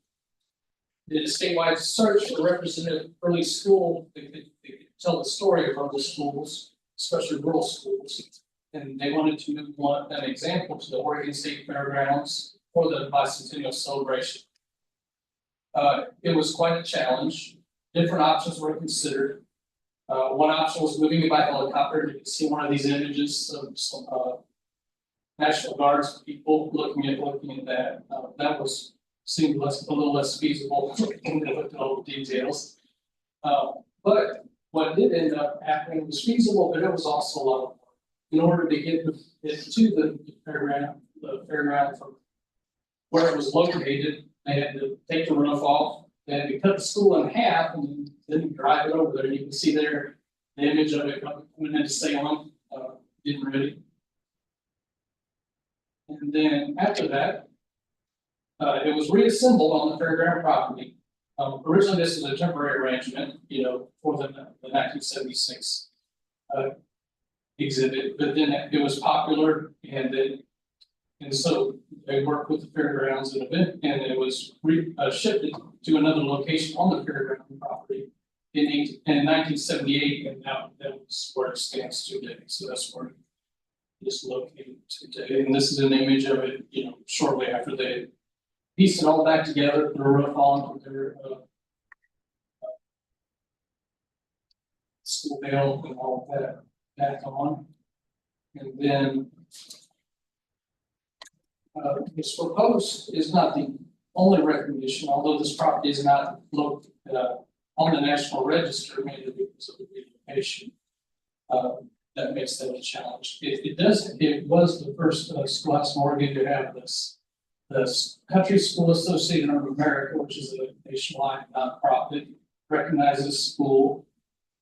did a statewide search for representative early school that could tell the story of other schools, especially rural schools. And they wanted to move an example to the Oregon State Fairgrounds for the bicentennial celebration. It was quite a challenge. Different options were considered. One option was moving it by helicopter. You can see one of these images of some National Guards people looking at that. That seemed a little less feasible when they looked at all the details. But what did end up happening was feasible, but it was also a lot of work. In order to get it to the fairground from where it was located, they had to take the roof off. They had to cut the school in half and then drive it over there. And you can see there the image of it coming into Salem, getting ready. And then after that, it was reassembled on the fairground property. Originally, this was a temporary arrangement, for the 1976 exhibit, but then it was popular, and so they worked with the fairgrounds and it was shifted to another location on the fairground property in 1978, and now that's where it stands today. So that's where is located today, and this is an image of it, shortly after they pieced it all back together, put a roof on, put their school bell and all of that back on. And then this proposed is not the only recognition, although this property is not looked on the National Register, mainly because of the relocation. That makes that a challenge. It was the first schoolhouse in Oregon to have this. The Country School Association of America, which is a nationwide nonprofit, recognizes school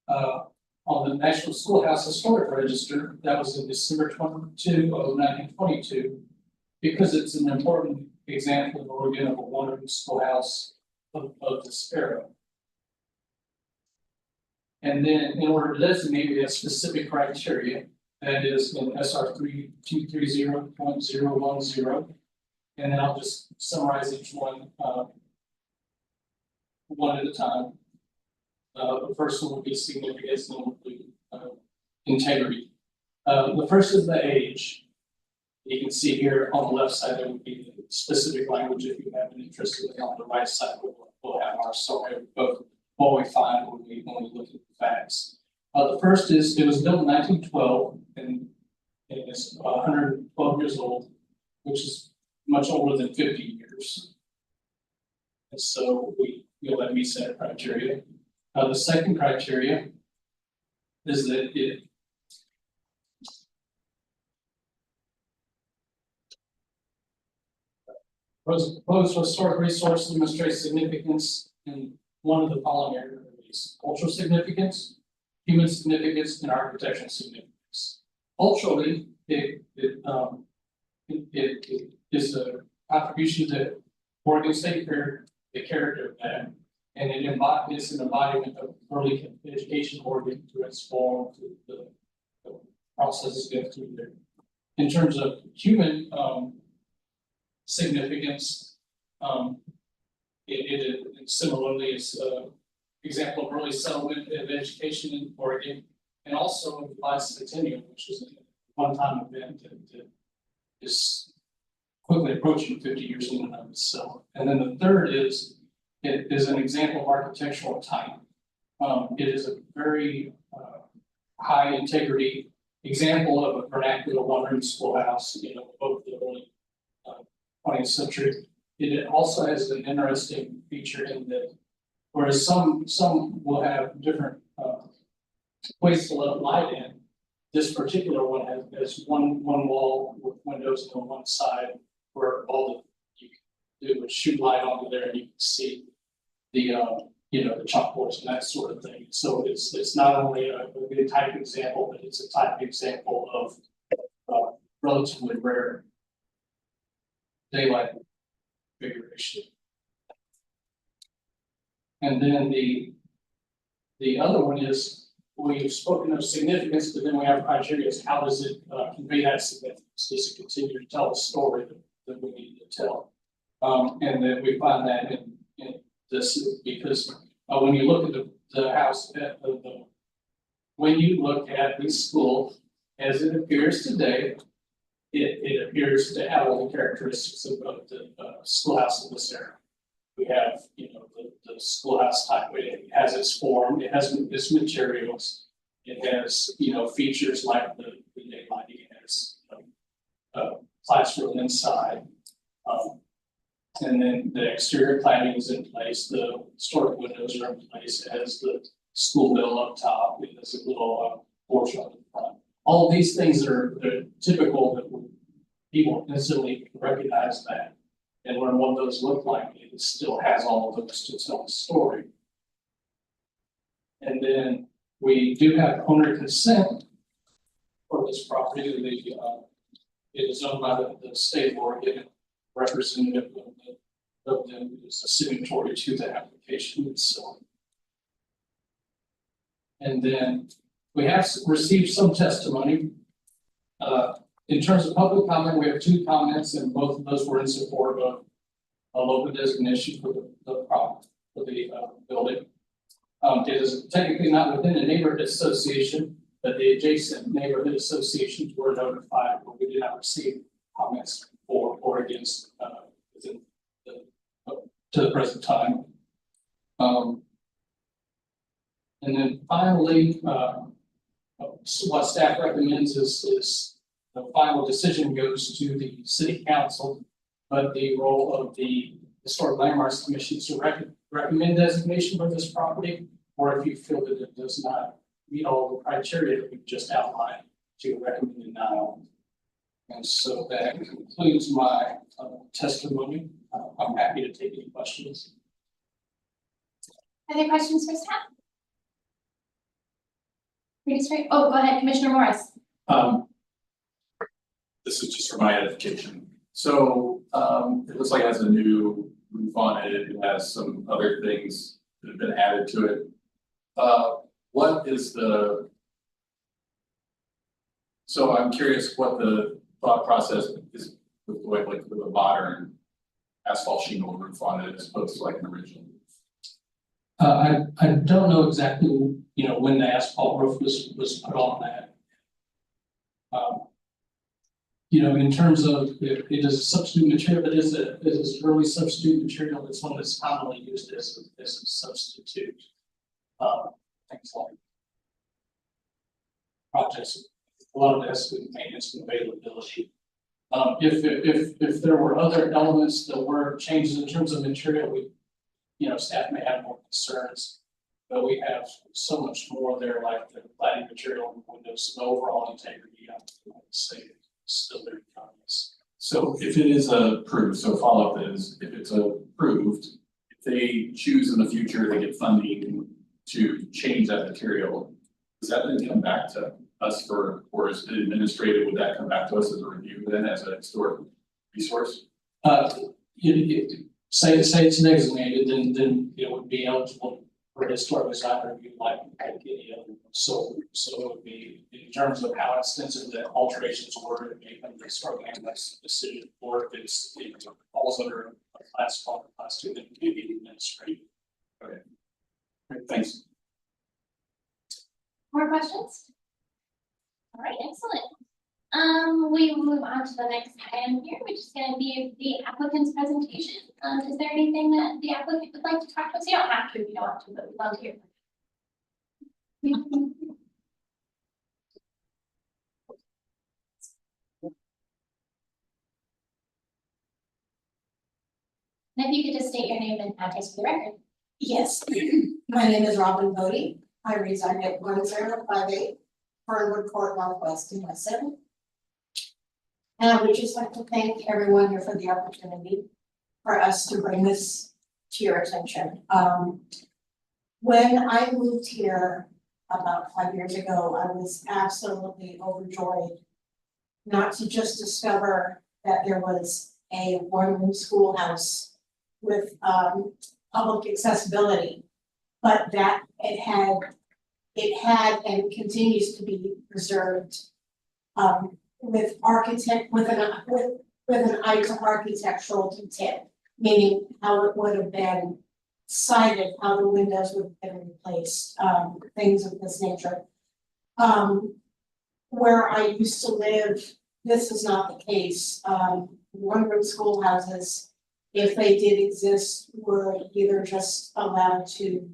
on the National Schoolhouse Historic Register. That was in December 22 of 1922, because it's an important example in Oregon of a wonderful schoolhouse of this era. And then in order to designate, we have specific criteria that is in SR 3230.010. And then I'll just summarize each one, one at a time. The first one will be significance, and then will be integrity. The first is the age. You can see here on the left side, there would be the specific language if you have an interest in it. On the right side, we'll have our summary of what we find when we look at the facts. The first is, it was built in 1912 and it's 112 years old, which is much older than 50 years. And so we feel that meets that criteria. The second criteria is that it proposed historic resource demonstrates significance in one of the following areas: cultural significance, human significance, and architectural significance. Culturally, it is a contribution to Oregon State the character of that, and it embodies an embodiment of early education Oregon to its form, to the processes go through there. In terms of human significance, it similarly is an example of early settlement of education in Oregon, and also the bicentennial, which is a one-time event that is quickly approaching 50 years in and of itself. And then the third is, it is an example of architectural type. It is a very high integrity example of a vernacular one-room schoolhouse, of the early 20th century. It also has an interesting feature in that, whereas some will have different ways to let light in, this particular one has one wall with windows on one side where all you can do is shoot light onto there and you can see the the chalkboards and that sort of thing. So it's not only a good type example, but it's a type example of relatively rare daylight configuration. And then the other one is, we've spoken of significance, but then we have criteria. How does it convey that significance? Does it continue to tell a story that we need to tell? And then we find that in this, because when you look at the house, when you look at the school as it appears today, it appears to have all the characteristics of the schoolhouse in this era. We have, the schoolhouse type. It has its form. It has its materials. It has, features like the daylighting. It has classroom inside. And then the exterior cladding is in place. The historic windows are in place. It has the school bell up top. It has a little porch on the front. All of these things are typical that people instantly recognize that. And learn what those look like. It still has all of those to tell the story. And then we do have owner consent for this property. It is owned by the state of Oregon. Representative of them is a signatory to the application itself. And then we have received some testimony. In terms of public comment, we have 2 comments, and both of those were in support of a local designation for the building. It is technically not within a neighborhood association, but the adjacent neighborhood associations were notified, but we did not receive comments for or against within to the present time. And then finally, what staff recommends is the final decision goes to the city council, but the role of the Historic Landmarks Commission is to recommend designation for this property, or if you feel that it does not meet all the criteria that we've just outlined, to recommend denial. And so that concludes my testimony. I'm happy to take any questions. Other questions for staff? Pretty straight. Oh, go ahead, Commissioner Morris. This is just for my edification. So it looks like it has a new roof on it. It has some other things that have been added to it. what is the? So I'm curious what the thought process is with going like with a modern asphalt shingle roof on it as opposed to like an original. I don't know exactly, you know, when the asphalt roof was put on that. You know, in terms of, if it is a substitute material, it is an early substitute material, it's one that's commonly used as a substitute. Things like projects, a lot of it has to do with maintenance and availability. If there were other elements that were changes in terms of material, we, you know, staff may have more concerns. But we have so much more there, like the cladding material in windows, and overall integrity, I would say it's still very obvious. So if it is approved, so follow up is, if it's approved, if they choose in the future, they get funding to change that material, is that gonna come back to us for, or is it administrative, would that come back to us as a review then as a historic resource? Say it's designated, then it would be eligible for historic design review like any other. So it would be, in terms of how extensive the alterations were, it may come to the historic land decision, or if it falls under a class 1 or class 2, then it may be administrative. Okay. Great, thanks. More questions? All right, excellent. We will move on to the next item here, which is going to be the applicant's presentation. Is there anything that the applicant would like to talk to us? You don't have to if you don't want to, but we'd love to hear. And if you could just state your name and address for the record. Yes, my name is Robin Bodie. I reside at 1058 Fernwood Court Northwest in West Salem. And I would just like to thank everyone here for the opportunity for us to bring this to your attention. When I moved here about 5 years ago, I was absolutely overjoyed not to just discover that there was a one-room schoolhouse with public accessibility, but that it had and continues to be preserved with an eye to architectural detail, meaning how it would have been sided, how the windows would have been replaced, things of this nature. Where I used to live, this is not the case. One-room schoolhouses, if they did exist, were either just allowed to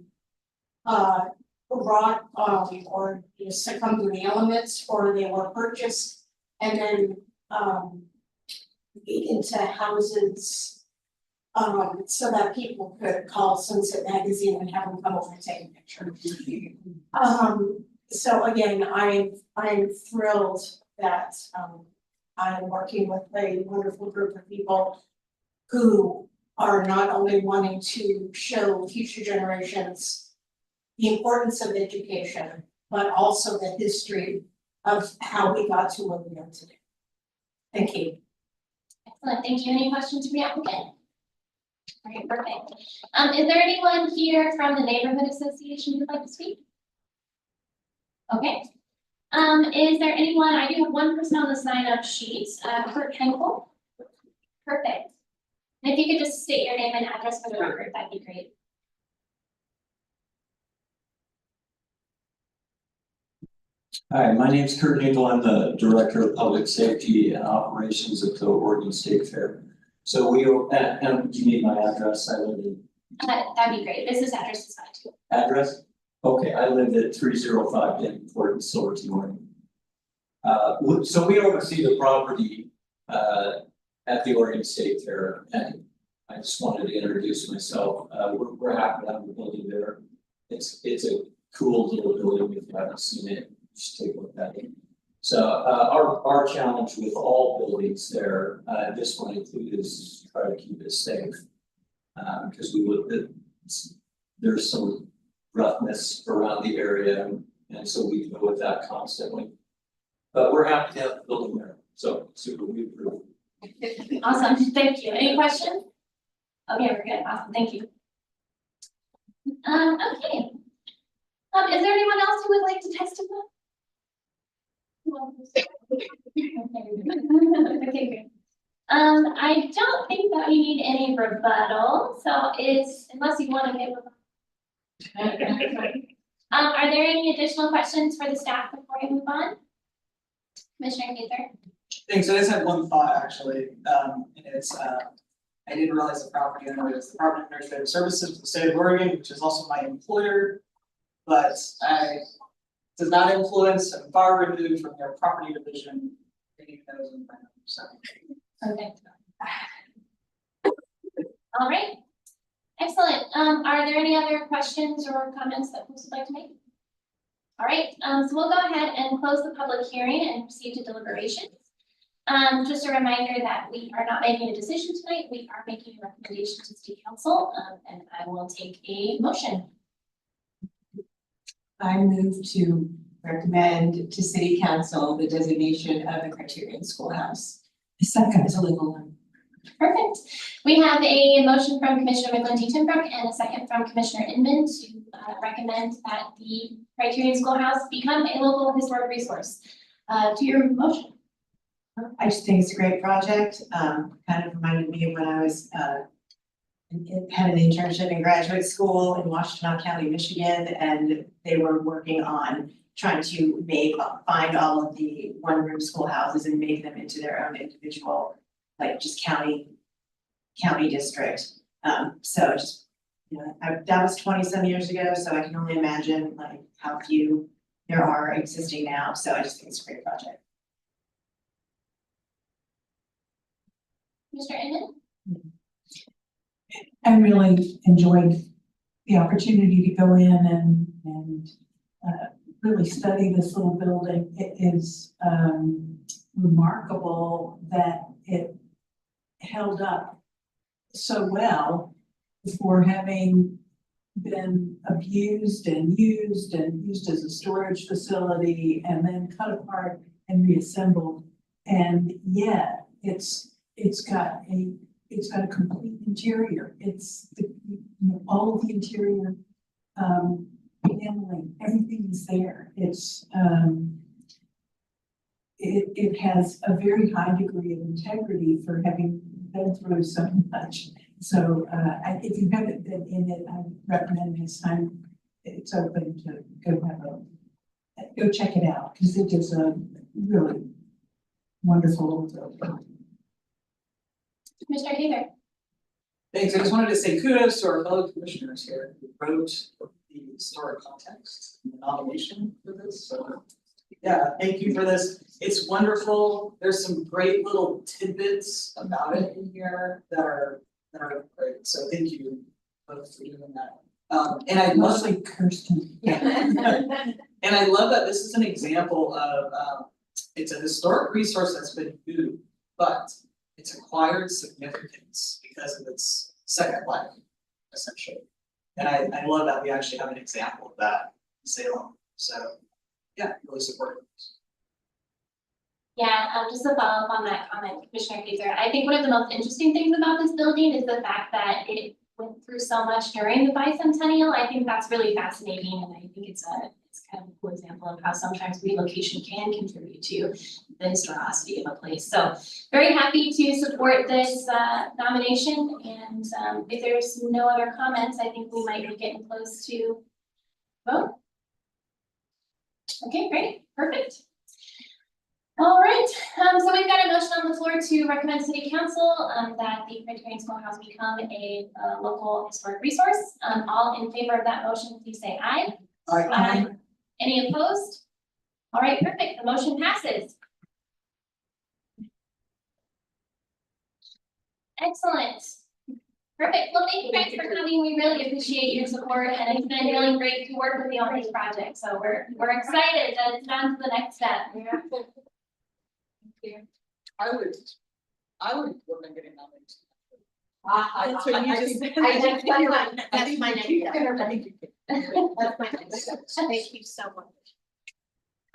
rot or succumb to the elements, or they were purchased and then made into houses so that people could call Sunset Magazine and have them come over and take a picture. So again, I'm thrilled that I'm working with a wonderful group of people who are not only wanting to show future generations the importance of education, but also the history of how we got to where we are today. Thank you. Excellent, thank you. Any questions from the applicant? All right, perfect. Is there anyone here from the neighborhood association who'd like to speak? Okay. Is there anyone, I do have one person on the sign up sheet, Kurt Henkel. Perfect. And if you could just state your name and address for the record, that'd be great. Hi, my name is Kurt Hinkle. I'm the Director of Public Safety and Operations at the Oregon State Fair. So we, and you need my address, I live in. That'd be great. Business address is fine too. Address? Okay, I live at 305 Danforth in Silverton, Oregon. So we oversee the property at the Oregon State Fair, and I just wanted to introduce myself. We're happy to have the building there. It's a cool little building. If you haven't seen it, just take a look at it. So our challenge with all buildings there, this one included, is to try to keep it safe. Because there's some roughness around the area, and so we deal with that constantly. But we're happy to have the building there, so super, we approve. Awesome, thank you. Any questions? Okay, we're good. Awesome, thank you. Okay. Is there anyone else who would like to testify? Okay, great. I don't think that we need any rebuttal, so it's, unless you want to give. Are there any additional questions for the staff before we move on? Commissioner Gaither? Thanks, I just had one thought actually, and it's, I didn't realize the property owner is the Department of Administrative Services for the state of Oregon, which is also my employer. But I, does not influence and far removed from their property division, any of those in front of them, so. Okay. All right. Excellent. Are there any other questions or comments that folks would like to make? All right, so we'll go ahead and close the public hearing and proceed to deliberations. Just a reminder that we are not making a decision tonight. We are making a recommendation to City Council, and I will take a motion. I move to recommend to City Council the designation of the Criterion Schoolhouse. The second is a legal one. Perfect. We have a motion from Commissioner McGlinty Timbrook and a second from Commissioner Inman to recommend that the Criterion Schoolhouse become a local historic resource. To your motion. I just think it's a great project. Kind of reminded me of when I was had an internship in graduate school in Washtenaw County, Michigan, and they were working on trying to find all of the one-room schoolhouses and make them into their own individual, like just county district. So just, you know, that was 20-some years ago, so I can only imagine like how few there are existing now. So I just think it's a great project. Mr. Inman? I really enjoyed the opportunity to go in and really study this little building. It is remarkable that it held up so well for having been abused and used as a storage facility and then cut apart and reassembled. And yet it's got a complete interior. It's all of the interior paneling, everything is there. It's it has a very high degree of integrity for having been through so much. So if you haven't been in it, I recommend next time it's open to go check it out because it is a really wonderful little building. Commissioner Gaither? Thanks, I just wanted to say kudos to our fellow commissioners here who wrote the historic context and the nomination for this, so. Yeah, thank you for this, it's wonderful, there's some great little tidbits about it in here that are great, so thank you both for doing that. And I Mostly Kirsten. And I love that this is an example of, it's a historic resource that's been moved, but it's acquired significance because of its second life, essentially. And I love that we actually have an example of that in Salem. So yeah, really supportive. Yeah, just to follow up on that comment, Commissioner Gaither, I think one of the most interesting things about this building is the fact that it went through so much during the bicentennial. I think that's really fascinating, and I think it's kind of a cool example of how sometimes relocation can contribute to the historicity of a place. So very happy to support this nomination, and if there's no other comments, I think we might be getting close to vote. Okay, great, perfect. All right, so we've got a motion on the floor to recommend City Council that the Criterion Schoolhouse become a local historic resource. All in favor of that motion, please say aye. Aye. Any opposed? All right, perfect, the motion passes. Excellent. Perfect, well, thank you guys for coming, we really appreciate your support, and it's been really great to work with you on this project, so we're excited that it's on to the next step. I would work on getting nominated. That's what you just said. That's my next step. That's my next step. Thank you so much.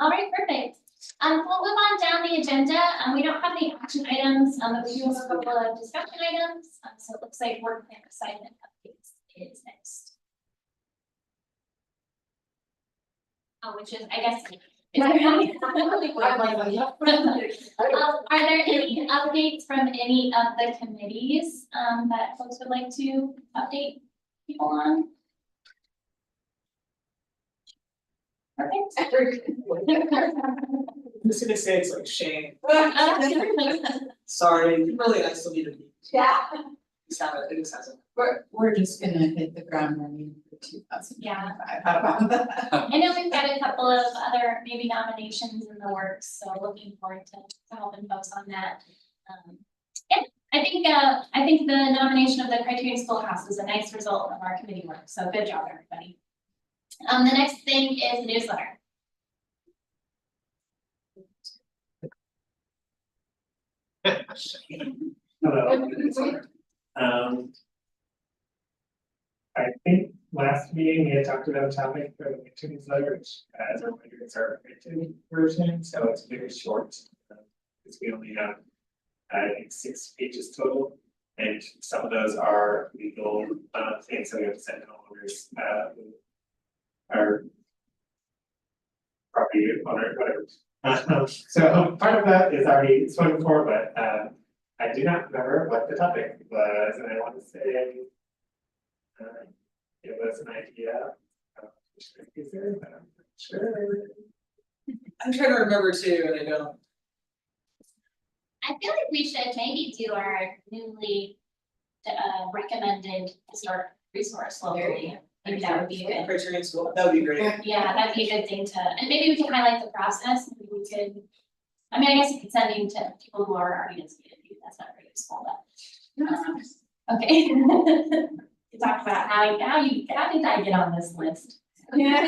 All right, perfect. We'll move on down the agenda. We don't have any action items, but we do have a couple of discussion items. So it looks like work plan assignment updates is next. which is, I guess. Are there any updates from any of the committees, that folks would like to update people on? Perfect. I'm just gonna say it's like Shane. Sorry, really nice to meet you. Yeah. It just hasn't. We're just gonna hit the ground running for 2025. How about that? I know we've got a couple of other maybe nominations in the works, so looking forward to helping folks on that. Yeah, I think the nomination of the Criterion Schoolhouse is a nice result of our committee work, so good job, everybody. The next thing is the newsletter. Hello. I think last meeting we had talked about a topic for the winter newsletter, which as a reminder, it's our written version, so it's very short. Because we only have, I think, 6 pages total, and some of those are legal things that we have to send homeowners our property owner, whatever. So part of that is already spoken for, but I do not remember what the topic was, and I want to say it was an idea. Is there, but I'm not sure. I'm trying to remember too, and I don't. I feel like we should maybe do our newly recommended historic resource locally. Maybe that would be good. Criterion School, that would be great. Yeah, that'd be a good thing to, and maybe we can highlight the process, maybe we could. I mean, I guess you could send it to people who are already in CDP, that's not very useful, but. Okay. We talked about how did I get on this list? Yeah,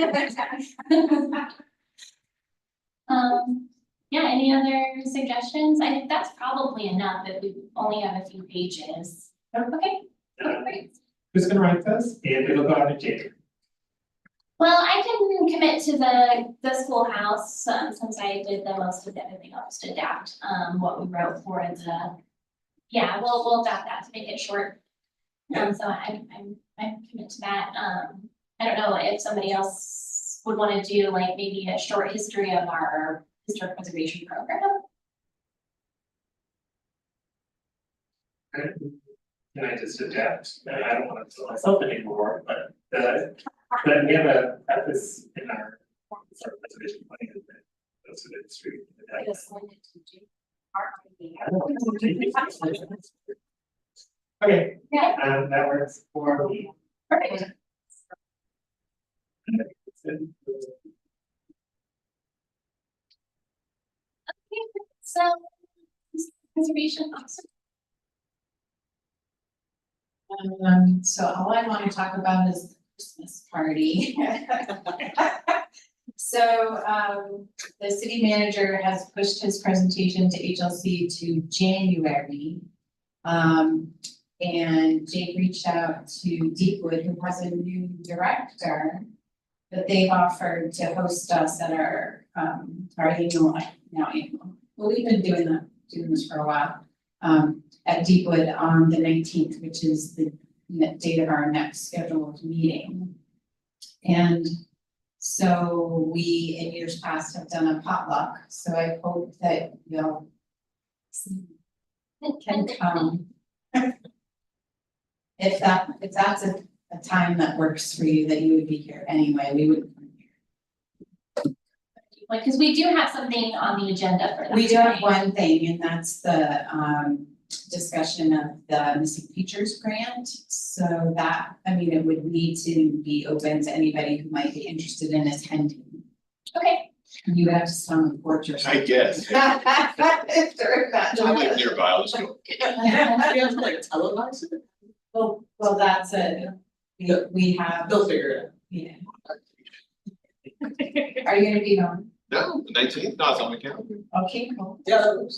any other suggestions? I think that's probably enough if we only have a few pages. Okay, great. Who's gonna write this? And it'll go on a January. Well, I can commit to the schoolhouse, since I did the most of everything. I'll just adapt, what we wrote for the, yeah, we'll adapt that to make it short. So I'm committed to that. I don't know if somebody else would want to do like maybe a short history of our historic preservation program. Can I just adapt? I don't want to tell myself anymore, but we have a preface in our historic preservation plan that goes to the history. Okay, yeah, that works for me. perfect. So, conservation officer. So all I want to talk about is the Christmas party. So, the city manager has pushed his presentation to HLC to January. And Jake reached out to Deepwood, who has a new director, that they've offered to host us at our annual, well, we've been doing this for a while. At Deepwood on the 19th, which is the date of our next scheduled meeting. And so we, in years past, have done a potluck, so I hope that you'll can come. If that's a time that works for you, that you would be here anyway, we would come here. Like, because we do have something on the agenda for that. We do have one thing, and that's the discussion of the missing features grant. So that, I mean, it would need to be open to anybody who might be interested in attending. Okay. You would have to sit on the porch or something. I guess. If during that I time. live nearby, I'll just go. You have to like televise it? Well, that's it. We have. They'll figure Yeah. Are you gonna be home? No, the 19th, no, it's on my calendar. Okay, cool. it out. Yeah.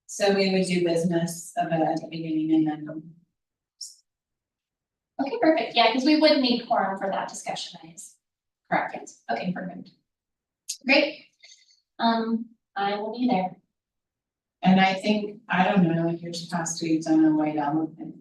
So we would do business of it at the beginning and then. Okay, perfect. Yeah, because we would need quorum for that discussion, I guess. Correct. Okay, perfect. Great. I will be there. And I think, I don't know, years past we've done a white elephant.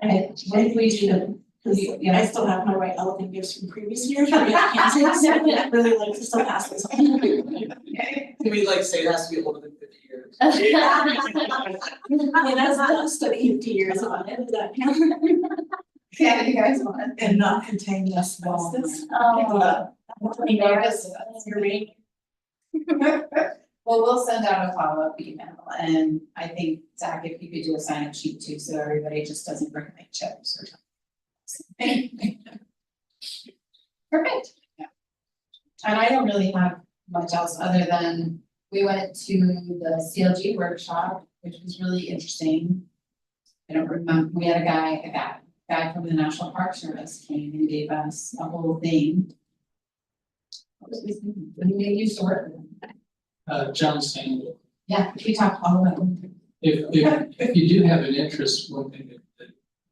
I think we should. Cause I still have my white elephant gifts from previous years, but I canceled, so I'd really like to still pass this on. Can we like say it has to be older than 50 years? I mean, that's study 50 years on it, does that count? Yeah, you guys want. And not contain asbestos. Oh. You're reading. Well, we'll send out a follow-up email, and I think, Zach, if you could do a sign-up sheet too, so everybody just doesn't bring like chips or something. Perfect. And I don't really have much else other than we went to the CLG workshop, which was really interesting. I don't remember, we had a guy from the National Park Service came and gave us a whole thing. What was his name? When he used to work with him. John Stanley. Yeah, we talked all about him. If you do have an interest, one thing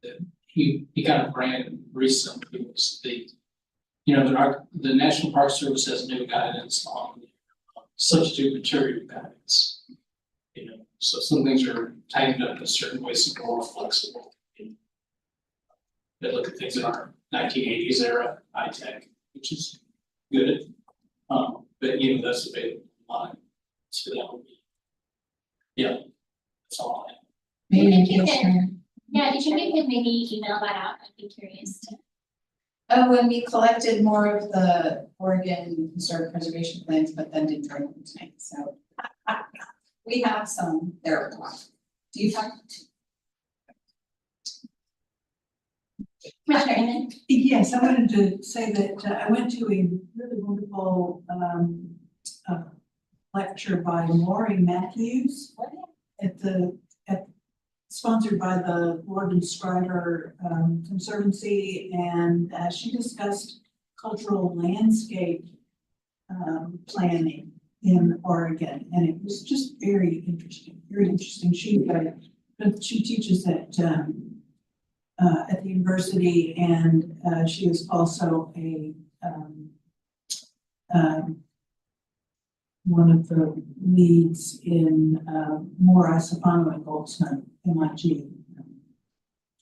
that he got a grant recently was the National Park Service has new guidance on substitute material guidance. So some things are tightened up in certain ways to be more flexible. They look at things that are 1980s era high tech, which is good. But that's available online. So that would be, that's all I have. If you can, yeah, if you could maybe email that out, I'd be curious to. Oh, when we collected more of the Oregon Historic Preservation Plans, but then didn't bring them tonight, so. We have some there. Do you have? Commissioner Inman? Yes, I wanted to say that I went to a really wonderful lecture by Lori Matthews sponsored by the Oregon Scriber Conservancy, and she discussed cultural landscape planning in Oregon, and it was just very interesting, very interesting. She teaches at the university, and she is also a one of the leads in Moore, Isopano and Goldsmith MIT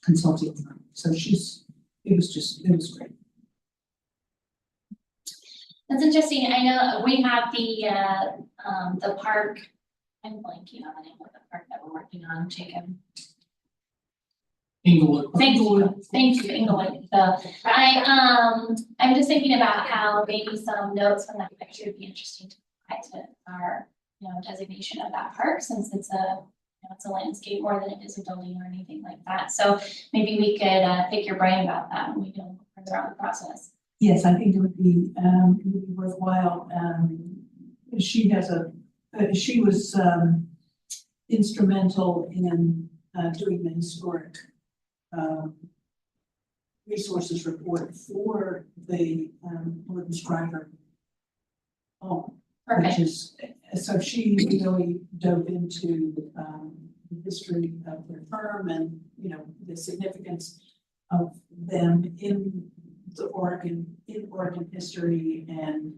consulting firm. So it was great. That's interesting. I know we have the park. I'm blanking on the name of the park that we're working on, Jacob. Inglewood. Thank you, Inglewood. So I'm just thinking about how maybe some notes from that lecture would be interesting to apply to our, designation of that park, since it's a landscape more than it is a building or anything like that. So maybe we could pick your brain about that when we go further on the process. Yes, I think it would be worthwhile. She was instrumental in doing the historic resources report for the Oregon Scriber. Which is, so she really dove into the history of their firm and, the significance of them in Oregon history, and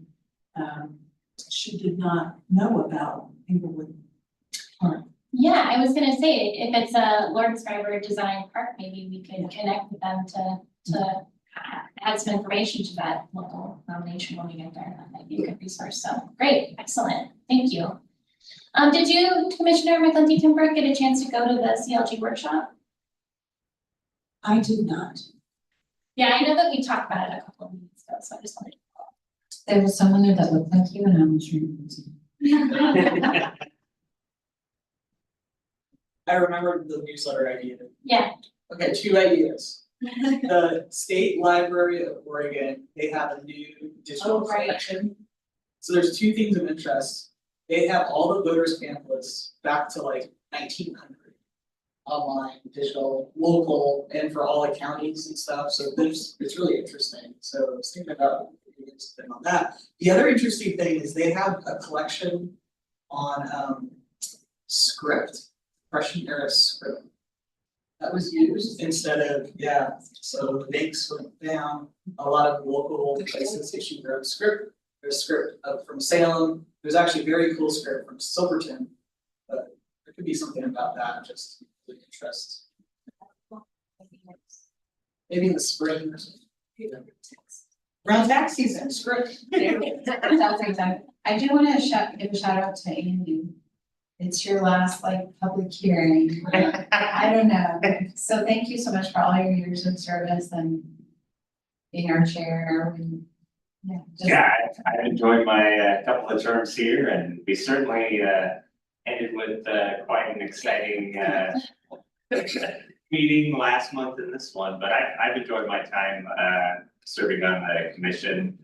she did not know about Inglewood Park. Yeah, I was gonna say, if it's a Lord Scriber design park, maybe we could connect with them to add some information to that local nomination when we get there. That might be a good resource. So great, excellent, thank you. Did you, Commissioner McGlinty-Timbrook, get a chance to go to the CLG workshop? I did not. Yeah, I know that we talked about it a couple of minutes ago, so I just wanted to follow. There was someone there that looked like you, and I'm sure you can see. I remember the newsletter idea. Yeah. Okay, 2 ideas. The State Library of Oregon, they have a new digital collection. So there's 2 things of interest. They have all the voters pamphlets back to like 1900. Online, digital, local, and for all the counties and stuff. So it's really interesting. So I was thinking about doing something on that. The other interesting thing is they have a collection on script, Russian era script. That was used instead of, so the banks went down, a lot of local places issued their own script. There's script from Salem. There's actually very cool script from Silverton, but there could be something about that, just the interest. maybe in the spring or something. Around tax season, spring. Sounds like that. I do wanna give a shout out to Andy. It's your last public hearing. I don't know, so thank you so much for all your years of service and being our chair and, Yeah, I've enjoyed my couple of terms here, and we certainly ended with quite an exciting meeting last month and this one, but I've enjoyed my time serving on the commission.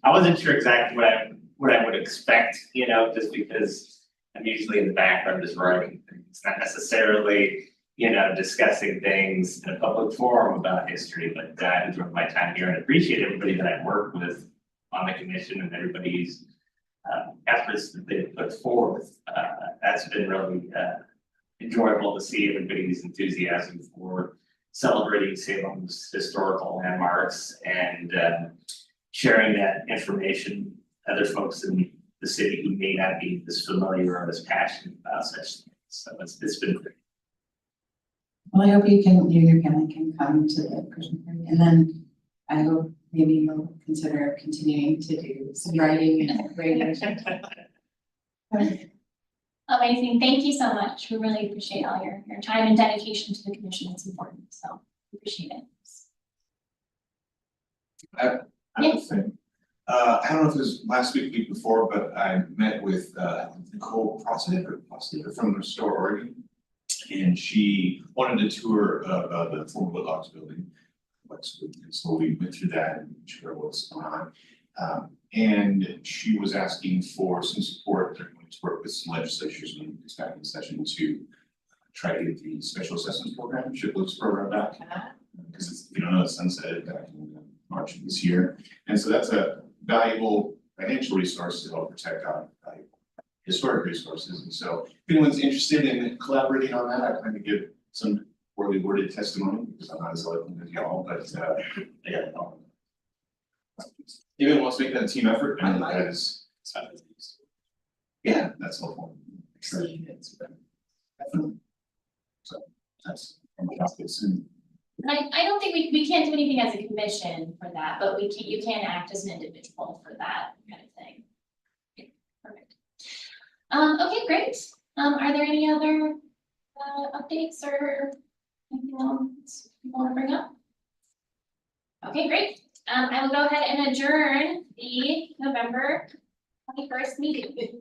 I wasn't sure exactly what I would expect, just because I'm usually in the background just writing things. It's not necessarily, discussing things in a public forum about history, but I enjoyed my time here and appreciate everybody that I've worked with on the commission and everybody's efforts that they've put forth. That's been really enjoyable to see everybody's enthusiasm for celebrating Salem's historical landmarks and sharing that information with other folks in the city who may not be as familiar or as passionate about such things. So it's been great. well, I hope you and your family can come to the Christmas party, and then I hope maybe you'll consider continuing to do some writing and radio. Amazing, thank you so much. We really appreciate all your time and dedication to the commission. It's important, so we appreciate it. I have a thing. I don't know if it was last week before, but I met with Nicole Prostit from Restore Oregon. And she wanted a tour of the former Woodlocks building. And so we went through that and showed her what's going on. And she was asking for some support. They're going to work with some legislatures when it's back in session to try to get the special assessments program, ShipLooks program back. Because it's, it's sunsetted back in March of this year. And so that's a valuable financial resource to help protect our historic resources. And so if anyone's interested in collaborating on that, I plan to give some poorly worded testimony because I'm not as eloquent as y'all, but yeah. Anyone wants to make that a team effort, and that is, yeah, that's helpful. Sure. Definitely. So that's from my office and. I don't think we can't do anything as a commission for that, but you can act as an individual for that kind of thing. Okay, perfect. Okay, great. Are there any other updates or anything else you want to bring up? Okay, great. I will go ahead and adjourn the November 21st meeting.